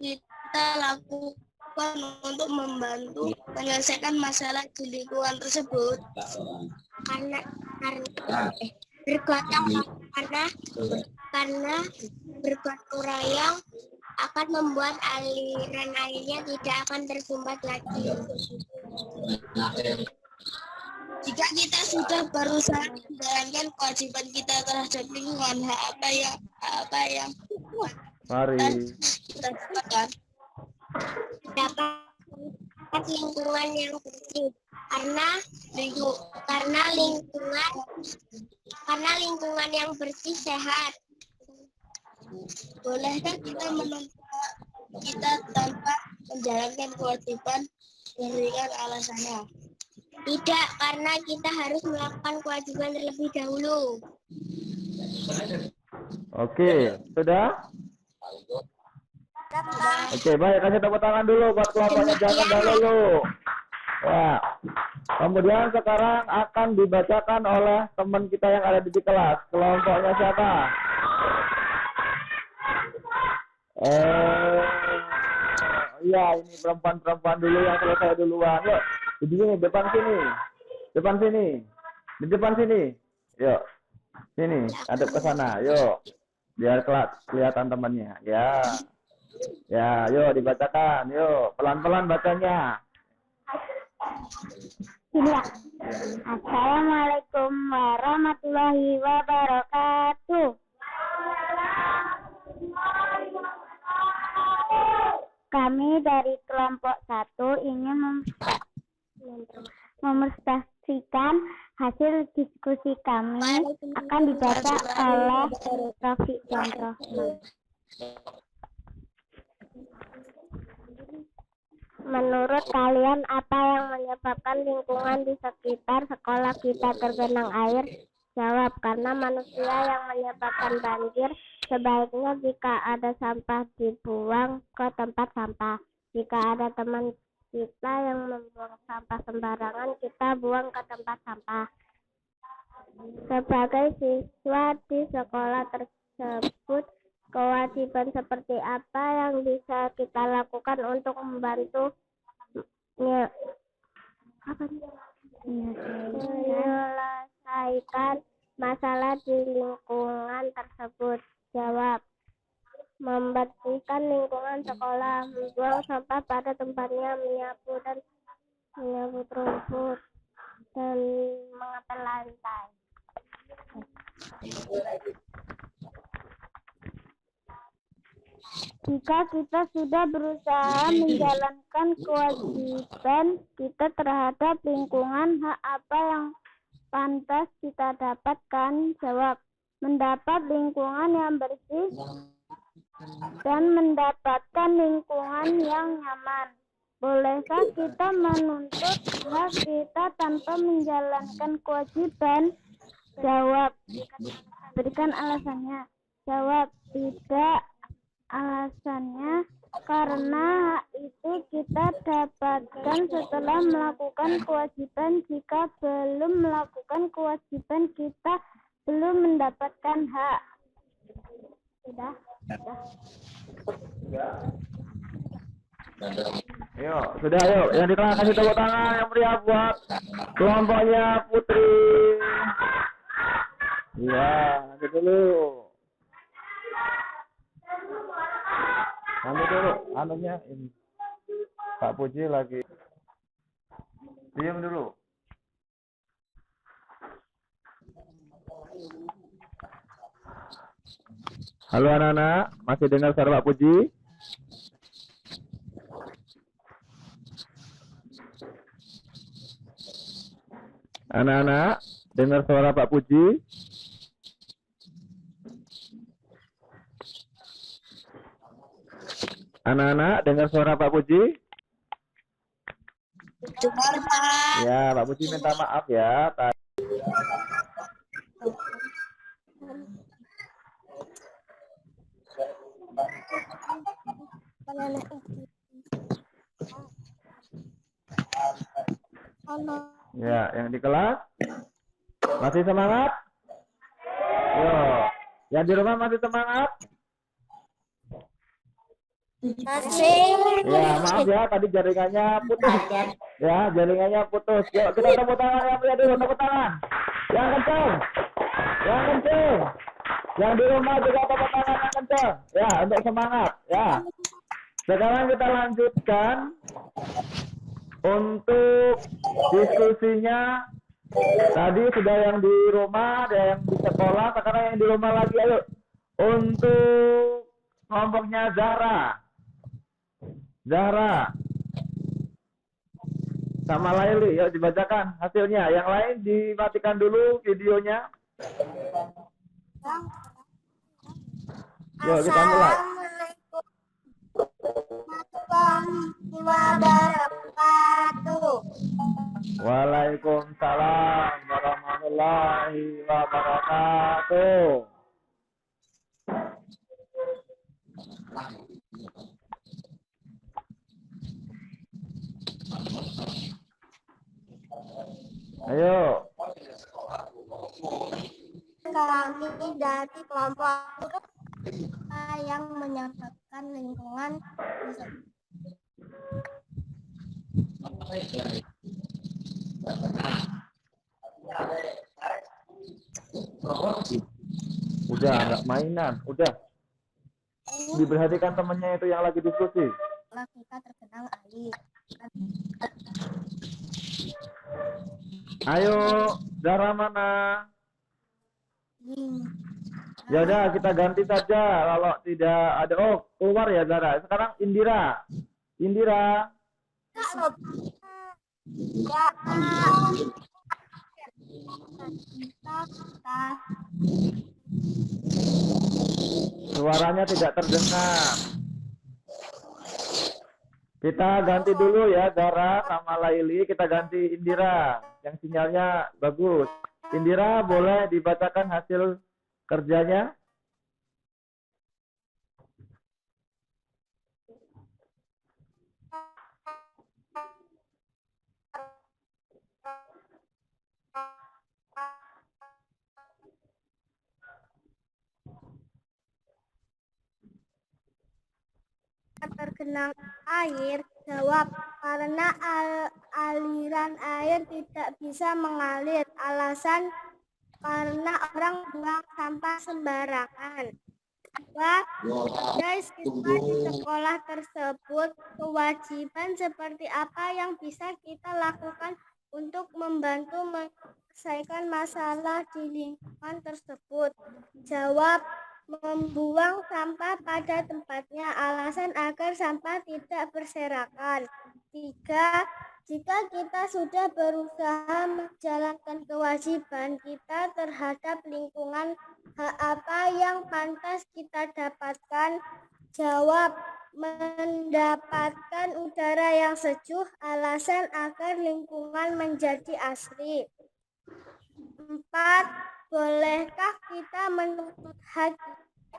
kita lakukan untuk membantu menyelesaikan masalah di lingkungan tersebut? Karena bergotong royong akan membuat aliran airnya tidak akan tersumbat lagi. Jika kita sudah berusaha menjalankan kewajiban kita terhadap lingkungan, apa yang Mari. kita lakukan? Dapat lingkungan yang bersih, karena lingkungan yang bersih sehat. Bolehkah kita menuntut kita tanpa menjalankan kewajiban? Berikan alasannya. Tidak, karena kita harus melakukan kewajiban terlebih dahulu. Oke, sudah? Oke, baik. Kasih tepuk tangan dulu buat kelompoknya Jangan dan Lulu. Ya. Kemudian sekarang akan dibacakan oleh teman kita yang ada di kelas. Kelompoknya siapa? Iya, ini perempuan-perempuan dulu yang selesai duluan. Yuk, di sini, depan sini. Depan sini. Di depan sini. Yuk. Sini, adep ke sana. Yuk. Biar kelihatan temannya. Ya. Ya, yuk dibacakan. Yuk, pelan-pelan bacanya. Ya. Assalamualaikum warahmatullahi wabarakatuh. Kami dari kelompok 1 ingin mempresentasikan hasil diskusi kami akan dibaca oleh Rafiq dan Rahman. Menurut kalian, apa yang menyebabkan lingkungan di sekitar sekolah kita tergenang air? Jawab, karena manusia yang menyebabkan banjir. Sebaiknya jika ada sampah dibuang ke tempat sampah. Jika ada teman kita yang membuang sampah sembarangan, kita buang ke tempat sampah. Sebagai siswa di sekolah tersebut, kewajiban seperti apa yang bisa kita lakukan untuk membantu menyelesaikan masalah di lingkungan tersebut? Jawab: membersihkan lingkungan sekolah, membuang sampah pada tempatnya, menyapu rumput, dan mengepel lantai. Jika kita sudah berusaha menjalankan kewajiban kita terhadap lingkungan, hak apa yang pantas kita dapatkan? Jawab: mendapat lingkungan yang bersih dan mendapatkan lingkungan yang nyaman. Bolehkah kita menuntut hak kita tanpa menjalankan kewajiban? Jawab: berikan alasannya. Jawab: tidak. Alasannya karena hak itu kita dapatkan setelah melakukan kewajiban. Jika belum melakukan kewajiban, kita belum mendapatkan hak. Sudah? Yuk, sudah yuk. Yang di tengah kasih tepuk tangan yang meriah buat kelompoknya Putri. Iya, nanti dulu. Nanti dulu, anunya ini. Pak Puji lagi. Diam dulu. Halo anak-anak, masih dengar suara Pak Puji? Anak-anak, dengar suara Pak Puji? Anak-anak, dengar suara Pak Puji? Ya, Pak Puji minta maaf ya. Ya, yang di kelas masih semangat? Yo, yang di rumah masih semangat? Ya, maaf ya, tadi jaringannya putus. Ya, jaringannya putus. Yuk, kita tepuk tangan yang punya dulu, tepuk tangan. Yang kencang. Yang kencang. Yang di rumah juga tepuk tangan yang kencang. Ya, untuk semangat. Ya. Sekarang kita lanjutkan untuk diskusinya. Tadi sudah yang di rumah, ada yang di sekolah, sekarang yang di rumah lagi. Ayo. Untuk kelompoknya Zahra sama Laili, yuk dibacakan hasilnya. Yang lain dimatikan dulu videonya. Yuk kita mulai. Waalaikumsalam warahmatullahi wabarakatuh. Ayo. Kami dari kelompok yang menyebabkan lingkungan. Udah, nggak mainan. Udah. Diperhatikan temennya itu yang lagi diskusi. Kita tergenang air. Ayo, Zara mana? Ya udah, kita ganti saja. Kalau tidak ada, oh keluar ya Zara. Sekarang Indira. Indira. Suaranya tidak terdengar. Kita ganti dulu ya Zara sama Laili. Kita ganti Indira yang sinyalnya bagus. Indira, boleh dibacakan hasil kerjanya? tergenang air? Jawab, karena aliran air tidak bisa mengalir. Alasan, karena orang buang sampah sembarangan. Guys, siswa di sekolah tersebut, kewajiban seperti apa yang bisa kita lakukan untuk membantu menyelesaikan masalah di lingkungan tersebut? Jawab, membuang sampah pada tempatnya. Alasan, agar sampah tidak berserakan. 3. Jika kita sudah berusaha menjalankan kewajiban kita terhadap lingkungan, hak apa yang pantas kita dapatkan? Jawab, mendapatkan udara yang sejuk. Alasan, agar lingkungan menjadi asri. 4. Bolehkah kita menuntut hak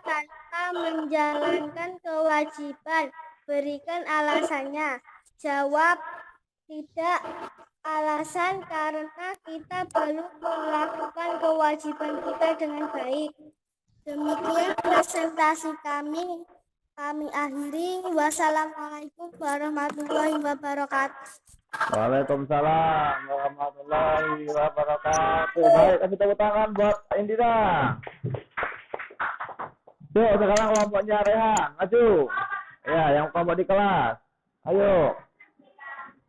tanpa menjalankan kewajiban? Berikan alasannya. Jawab, tidak. Alasan, karena kita belum melakukan kewajiban kita dengan baik. Demikian presentasi kami akhiri. Wassalamualaikum warahmatullahi wabarakatuh. Waalaikumsalam warahmatullahi wabarakatuh. Baik, kasih tepuk tangan buat Indira. Yuk, sekarang kelompoknya Rehan, maju. Ya, yang kelompok di kelas. Ayo.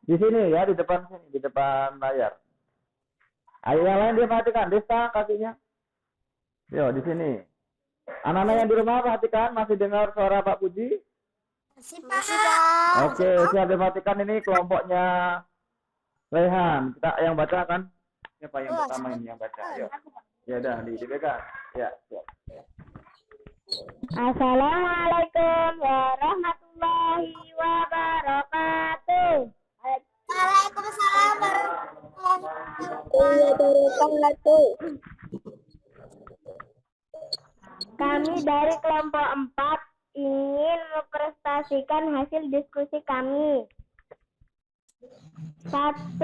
Di sini ya, di depan sini, di depan layar. Ayo yang lain dia perhatikan, Desta kakinya. Yo, di sini. Anak-anak yang di rumah perhatikan, masih dengar suara Pak Puji? Masih, Pak. Oke, siap diperhatikan, ini kelompoknya Rehan. Kita yang baca kan? Siapa yang pertama ini yang baca? Ayo. Ya udah, dipegang. Ya, siap. Assalamualaikum warahmatullahi wabarakatuh. Waalaikumsalam warahmatullahi wabarakatuh. Kami dari kelompok 4 ingin mempresentasikan hasil diskusi kami. 1.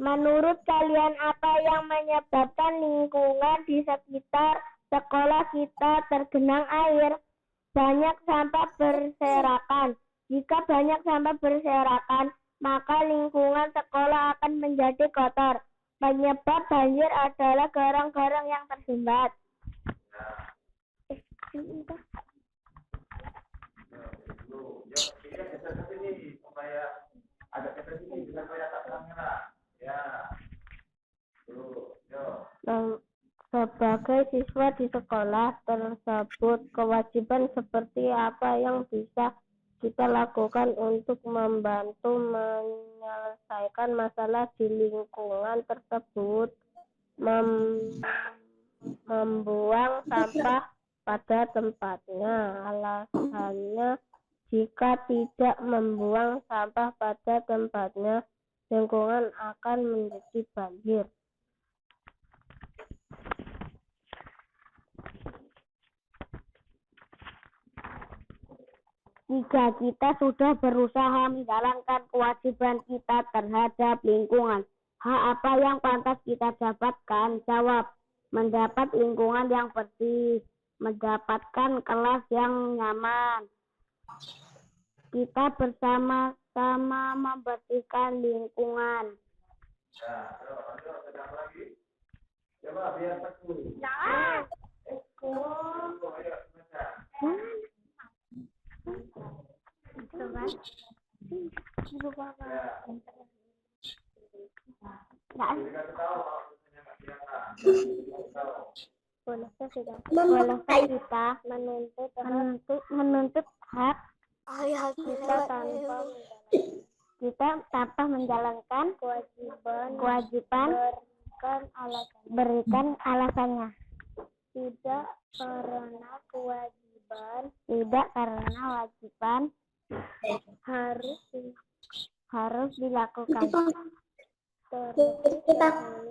Menurut kalian apa yang menyebabkan lingkungan di sekitar sekolah kita tergenang air? Banyak sampah berserakan. Jika banyak sampah berserakan, maka lingkungan sekolah akan menjadi kotor. Penyebab banjir adalah garang-garang yang tersumbat. Sebagai siswa di sekolah tersebut, kewajiban seperti apa yang bisa kita lakukan untuk membantu menyelesaikan masalah di lingkungan tersebut? Membuang sampah pada tempatnya. Alasannya, jika tidak membuang sampah pada tempatnya, lingkungan akan menjadi banjir. Jika kita sudah berusaha menjalankan kewajiban kita terhadap lingkungan, hak apa yang pantas kita dapatkan? Jawab, mendapat lingkungan yang bersih, mendapatkan kelas yang nyaman. Kita bersama-sama membersihkan lingkungan. Bolehkah kita menuntut hak kita tanpa menjalankan kewajiban? Berikan alasannya. Tidak karena kewajiban harus dilakukan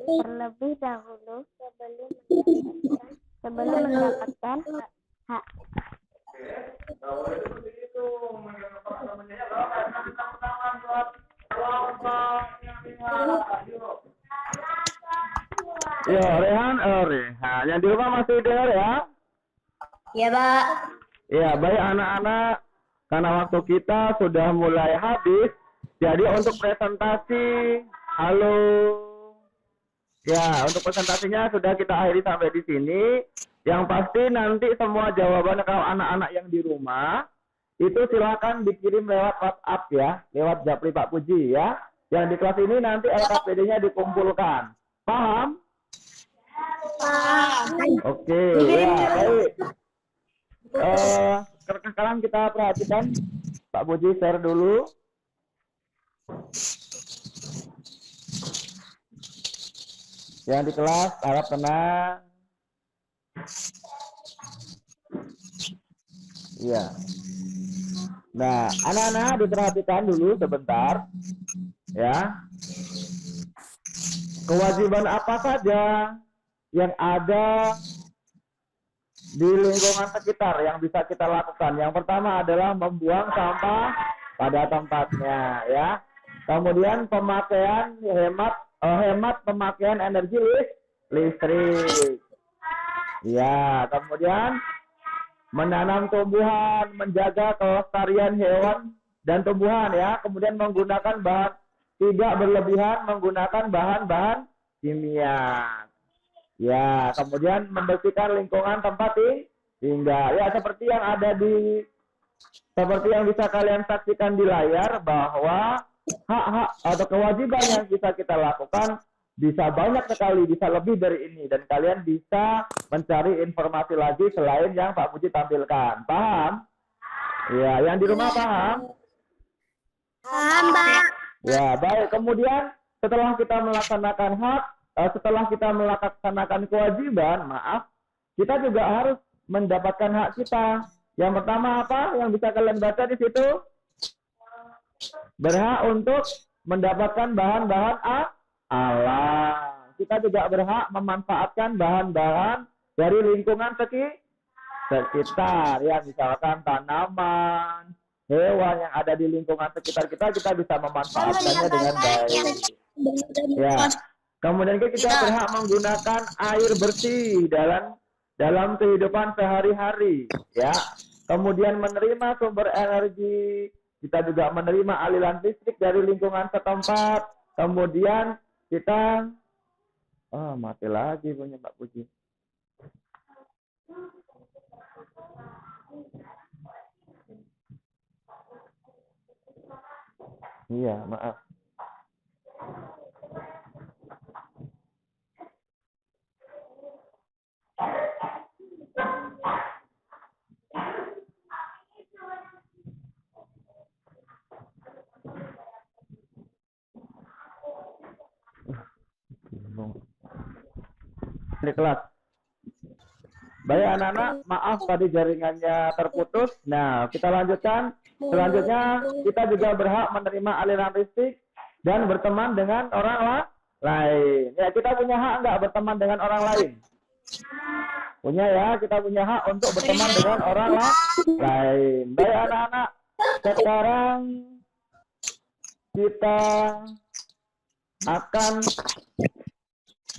terlebih dahulu sebelum mendapatkan hak. Yo, Rehan. Yang di rumah masih dengar ya? Ya, Pak. Ya, baik anak-anak karena waktu kita sudah mulai habis. Jadi untuk presentasi, halo. Ya, untuk presentasinya sudah kita akhiri sampai di sini. Yang pasti nanti semua jawaban kalau anak-anak yang di rumah itu silakan dikirim lewat WhatsApp ya, lewat Japri Pak Puji ya. Yang di kelas ini nanti LKPD-nya dikumpulkan. Paham? Oke, ya baik. Sekarang kita perhatikan Pak Puji share dulu. Yang di kelas harap tenang. Iya. Nah, anak-anak diperhatikan dulu sebentar. Ya. Kewajiban apa saja yang ada di lingkungan sekitar yang bisa kita lakukan? Yang pertama adalah membuang sampah pada tempatnya, ya. Kemudian pemakaian hemat pemakaian energi listrik. Ya, kemudian menanam tumbuhan, menjaga kelestarian hewan dan tumbuhan ya. Kemudian menggunakan bahan tidak berlebihan, menggunakan bahan-bahan kimia. Ya, kemudian membersihkan lingkungan tempat tinggal. Ya, seperti yang bisa kalian saksikan di layar bahwa hak-hak atau kewajiban yang bisa kita lakukan bisa banyak sekali, bisa lebih dari ini, dan kalian bisa mencari informasi lagi selain yang Pak Puji tampilkan. Paham? Ya, yang di rumah paham? Paham, Pak. Ya, baik. Kemudian setelah kita melaksanakan setelah kita melaksanakan kewajiban, kita juga harus mendapatkan hak kita. Yang pertama apa? Yang bisa kalian baca di situ? Berhak untuk mendapatkan bahan-bahan alam. Kita juga berhak memanfaatkan bahan-bahan dari lingkungan sekitar. Ya, misalkan tanaman, hewan yang ada di lingkungan sekitar kita bisa memanfaatkannya dengan baik. Ya. Kemudian kita berhak menggunakan air bersih dalam kehidupan sehari-hari. Ya. Kemudian menerima sumber energi. Kita juga menerima aliran listrik dari lingkungan setempat. Kemudian kita mati lagi punya Pak Puji. Iya, maaf. Di kelas. Baik anak-anak, maaf tadi jaringannya terputus. Nah, kita lanjutkan. Selanjutnya, kita juga berhak menerima aliran listrik dan berteman dengan orang lain. Ya, kita punya hak nggak berteman dengan orang lain? Punya ya, kita punya hak untuk berteman dengan orang lain. Baik anak-anak, sekarang kita akan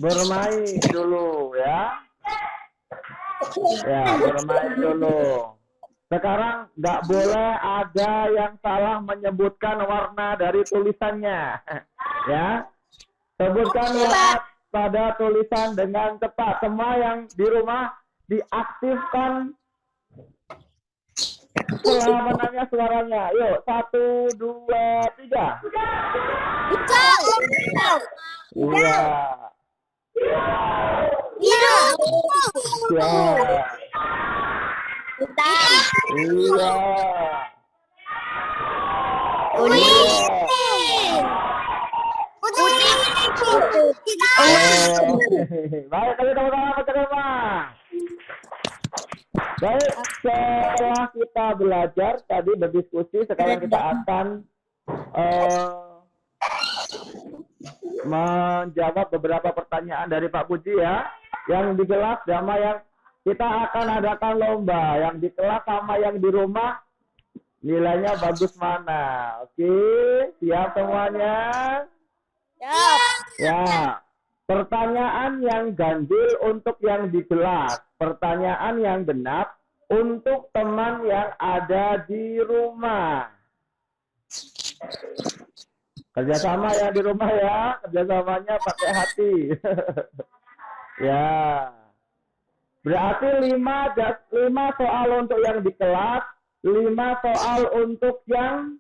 bermain dulu ya. Ya, bermain dulu. Sekarang nggak boleh ada yang salah menyebutkan warna dari tulisannya. Ya, sebutkan warna pada tulisan dengan cepat. Semua yang di rumah diaktifkan selamannya suaranya. Yuk, 1, 2, 3. Iya. Iya. Iya. Baik, kali teman-teman bersama. Baik, setelah kita belajar tadi berdiskusi, sekarang kita akan menjawab beberapa pertanyaan dari Pak Puji ya. Yang di kelas sama yang kita akan adakan lomba. Yang di kelas sama yang di rumah nilainya bagus mana. Oke, siap semuanya? Siap. Ya. Pertanyaan yang ganjil untuk yang di kelas. Pertanyaan yang genap untuk teman yang ada di rumah. Kerjasama ya di rumah ya, kerjasamanya pakai hati. Ya. Berarti 5 soal untuk yang di kelas, 5 soal untuk yang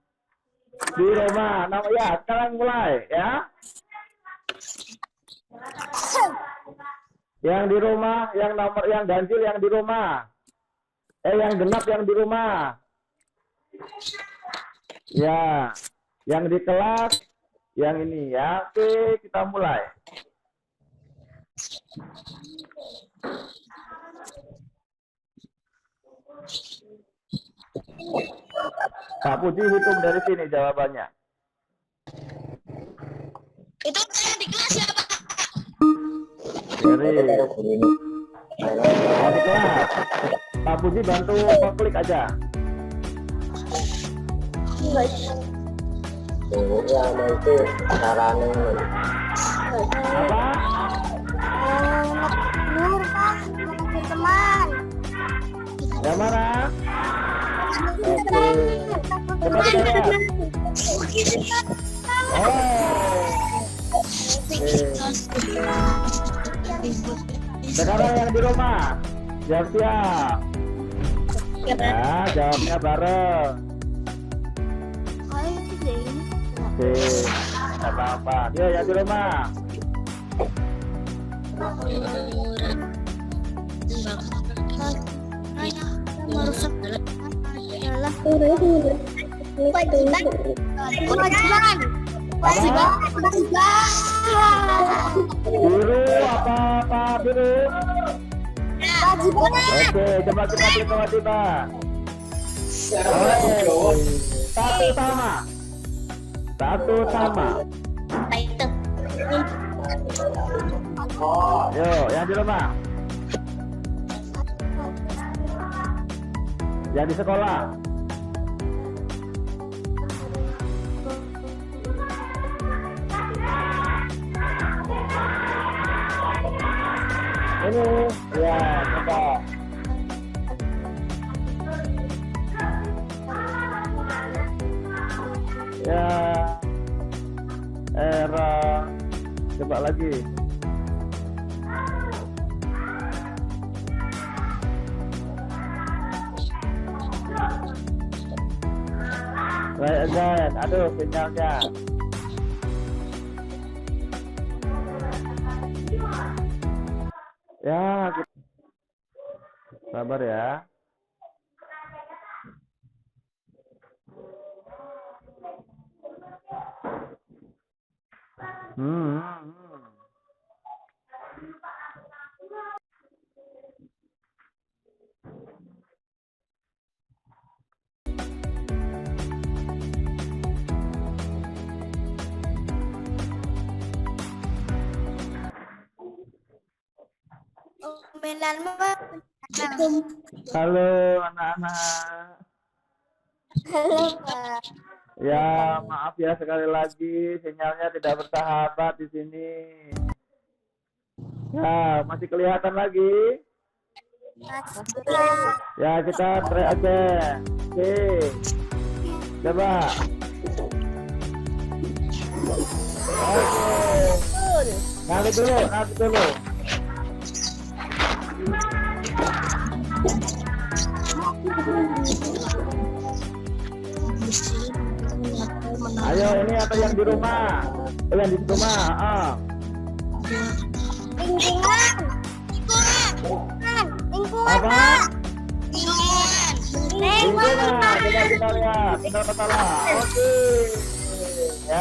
di rumah. Nah, ya, sekarang mulai ya. Yang di rumah, yang ganjil yang di rumah. Yang genap yang di rumah. Ya, yang di kelas, yang ini ya. Oke, kita mulai. Pak Puji hitung dari sini jawabannya. Itu yang di kelas ya, Pak? Dari yang di kelas. Pak Puji bantu klik aja. Ya, nah itu caranya. Apa? Nur, Pak, teman. Yang mana? Oke. Coba kita lihat. Oh. Oke. Sekarang yang di rumah. Siap-siap. Ya, jawabnya bareng. Oke. Nggak apa-apa. Dia yang di rumah. Biru apa biru? Oke, coba kita klik kewajiban. Oke, satu sama. Yuk, yang di rumah. Yang di sekolah. Ini, ya, coba. Ya, era. Coba lagi. Try again. Aduh, sinyalnya. Ya, sabar ya. Halo anak-anak. Halo, Pak. Ya, maaf ya sekali lagi sinyalnya tidak bersahabat di sini. Ya, masih kelihatan lagi? Ya, kita try aja. Oke. Coba. Oke. Nanti dulu. Ayo, ini atau yang di rumah? Yang di rumah, Lingkungan. Apa? Lingkungan. Coba kita lihat, benar atau salah. Oke. Ya.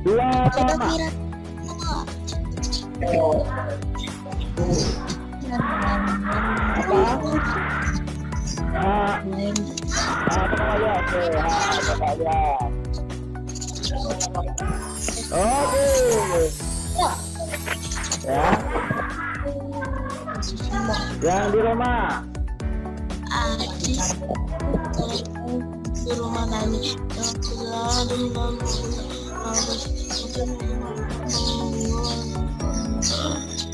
2 sama. Apa? Tenang aja. Oke, coba lihat. Oke. Ya. Yang di rumah. Di rumah kami.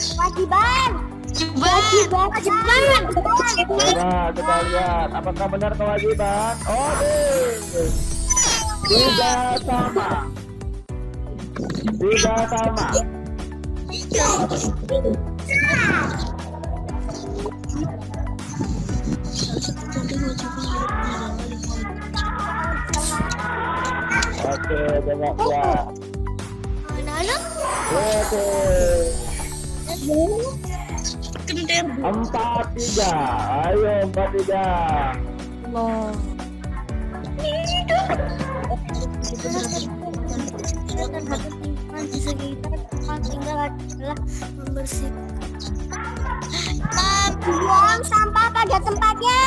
Kewajiban. Kewajiban. Coba kita lihat apakah benar kewajiban. Oke. Tidak sama. Tidak sama. Oke, banyak ya. Anak-anak. Oke. 4-3. Ayo 4-3. Di sekitar tempat tinggal adalah membersihkan. Buang sampah pada tempatnya.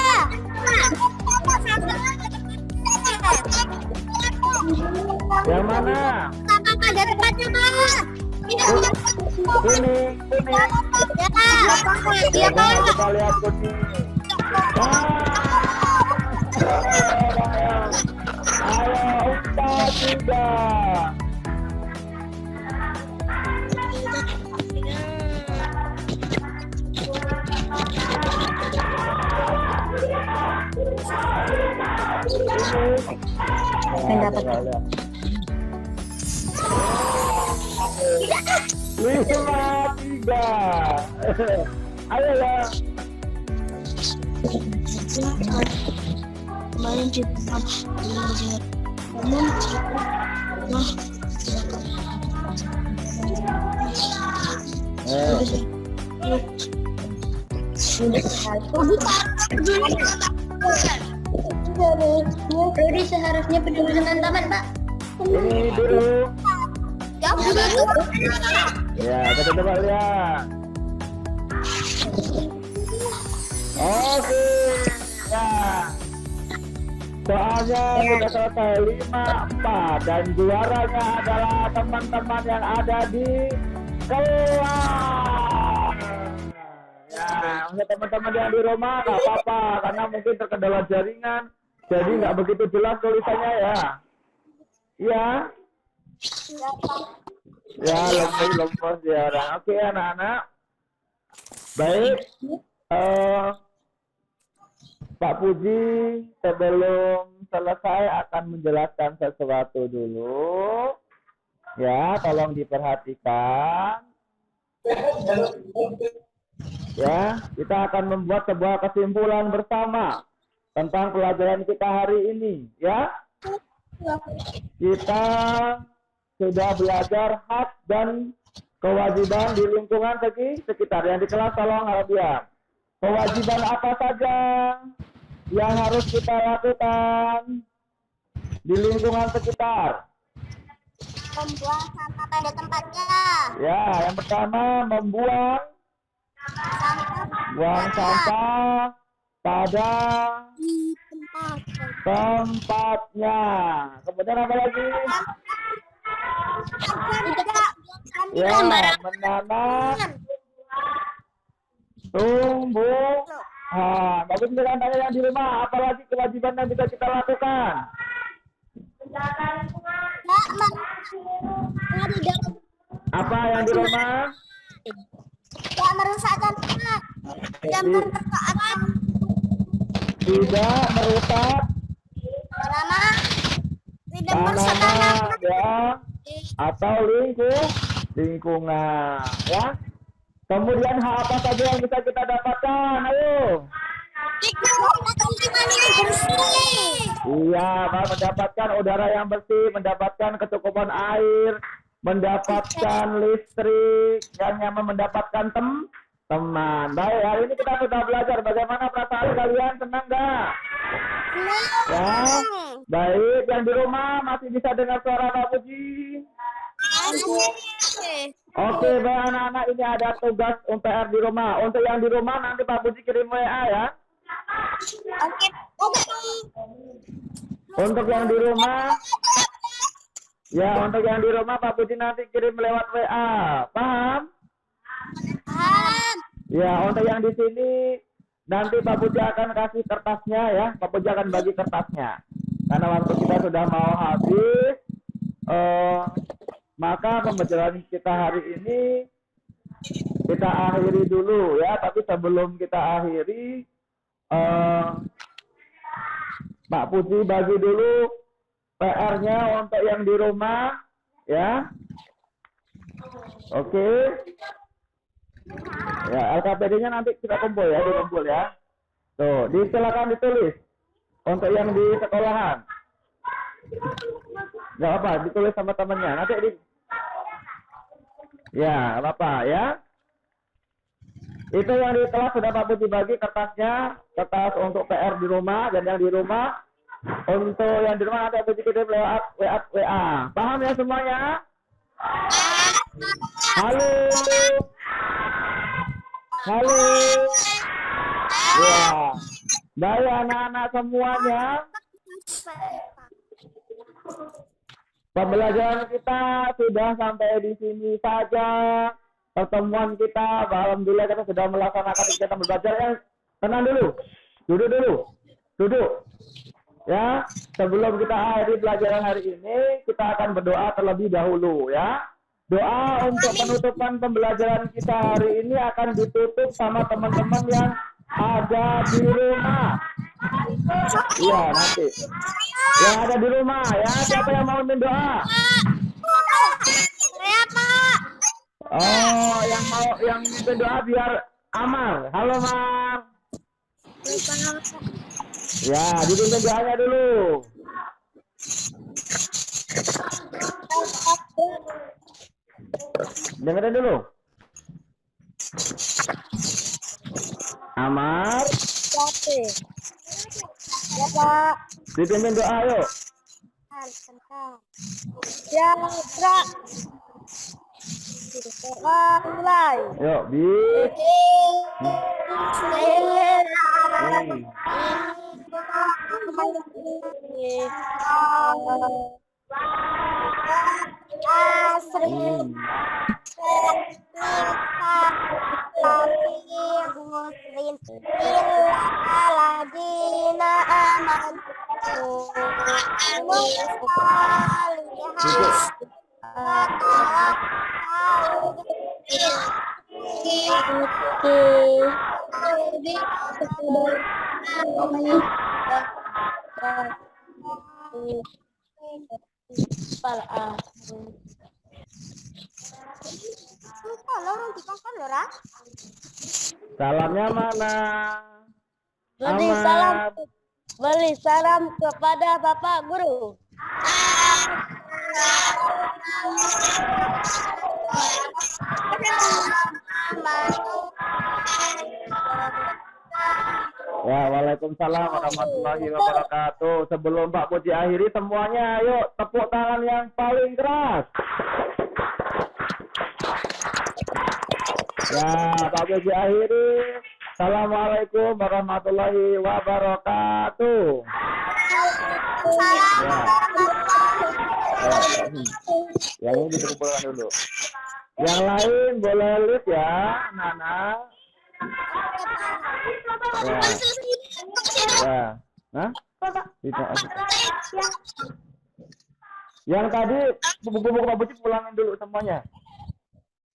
Yang mana? Sampah pada tempatnya, Pak. Tidak punya Kuning. Ya, Coba Pak. kita lihat kuning. Ayo 4-3. Pendapat. 5-3. Ayolah. Kemarin kita namun jadi seharusnya peduli dengan taman, Pak. Ini dulu. Ya, kita coba lihat. Oke. Ya. Soalnya sudah selesai 5-4 dan juaranya adalah teman-teman yang ada di kelas. Ya, untuk teman-teman yang di rumah nggak apa-apa karena mungkin terkendala jaringan, jadi nggak begitu jelas tulisannya ya. Iya. Ya, lemes ya orang. Oke anak-anak. Baik. Pak Puji sebelum selesai akan menjelaskan sesuatu dulu. Ya, tolong diperhatikan. Ya, kita akan membuat sebuah kesimpulan bersama tentang pelajaran kita hari ini, ya. Kita sudah belajar hak dan kewajiban di lingkungan sekitar. Yang di kelas tolong harap diam. Kewajiban apa saja yang harus kita lakukan di lingkungan sekitar? Membuang sampah pada tempatnya. Ya, yang pertama membuang sampah pada tempatnya. Kemudian apa lagi? Ya, menanam tumbuh. Bagus dengan tanya yang di rumah, apalagi kewajiban yang bisa kita lakukan? Apa yang di rumah? Tidak merusakkan tempat. Tidak merusakkan. Tidak merusak tanaman ya, atau lingkungan ya. Kemudian hal apa saja yang bisa kita dapatkan? Ayo. Iya, mendapatkan udara yang bersih, mendapatkan kecukupan air, mendapatkan listrik, yang nyaman, mendapatkan teman. Baik, hari ini kita sudah belajar bagaimana perasaan kalian, senang nggak? Ya, baik. Yang di rumah masih bisa dengar suara Pak Puji? Oke, baik anak-anak, ini ada tugas PR di rumah. Untuk yang di rumah nanti Pak Puji kirim WA ya. Untuk yang di rumah, ya untuk yang di rumah Pak Puji nanti kirim lewat WA, paham? Ya, untuk yang di sini nanti Pak Puji akan kasih kertasnya ya. Pak Puji akan bagi kertasnya. Karena waktu kita sudah mau habis, maka pembelajaran kita hari ini kita akhiri dulu ya. Tapi sebelum kita akhiri, Pak Puji bagi dulu PR-nya untuk yang di rumah ya. Oke. Ya, LKPD-nya nanti kita kumpul ya, dikumpul ya. Tuh, silakan ditulis untuk yang di sekolahan. Gak apa, ditulis sama temennya. Nanti ya, apa ya? Itu yang di kelas sudah Pak Puji bagi kertasnya, kertas untuk PR di rumah dan yang di rumah. Untuk yang di rumah nanti Pak Puji kirim lewat WA. Paham ya semuanya? Halo. Halo. Ya. Baik anak-anak semuanya. Pembelajaran kita sudah sampai di sini saja. Pertemuan kita, alhamdulillah kita sudah melaksanakan kegiatan belajar. Tenang dulu. Duduk dulu. Duduk. Ya, sebelum kita akhiri pelajaran hari ini, kita akan berdoa terlebih dahulu ya. Doa untuk penutupan pembelajaran kita hari ini akan ditutup sama teman-teman yang ada di rumah. Iya, nanti. Yang ada di rumah ya, siapa yang mau mimpin doa? Saya, Pak. Oh, yang mimpin doa biar Amar. Halo, Mar. Ya, dipimpin doanya dulu. Dengerin dulu. Amar. Ya, Pak. Dipimpin doa yuk. Ya, Pak. Mulai. Yuk, Salamnya mana? Beri salam kepada Bapak Guru. Ya, waalaikumsalam warahmatullahi wabarakatuh. Sebelum Pak Puji akhiri semuanya, ayo tepuk tangan yang paling keras. Ya, Pak Puji akhiri. Assalamualaikum warahmatullahi wabarakatuh. Ya, yang ini dikumpulkan dulu. Yang lain boleh lihat ya, anak-anak. Ya. Hah? Tidak. Yang tadi buku-buku Pak Puji pulangin dulu semuanya.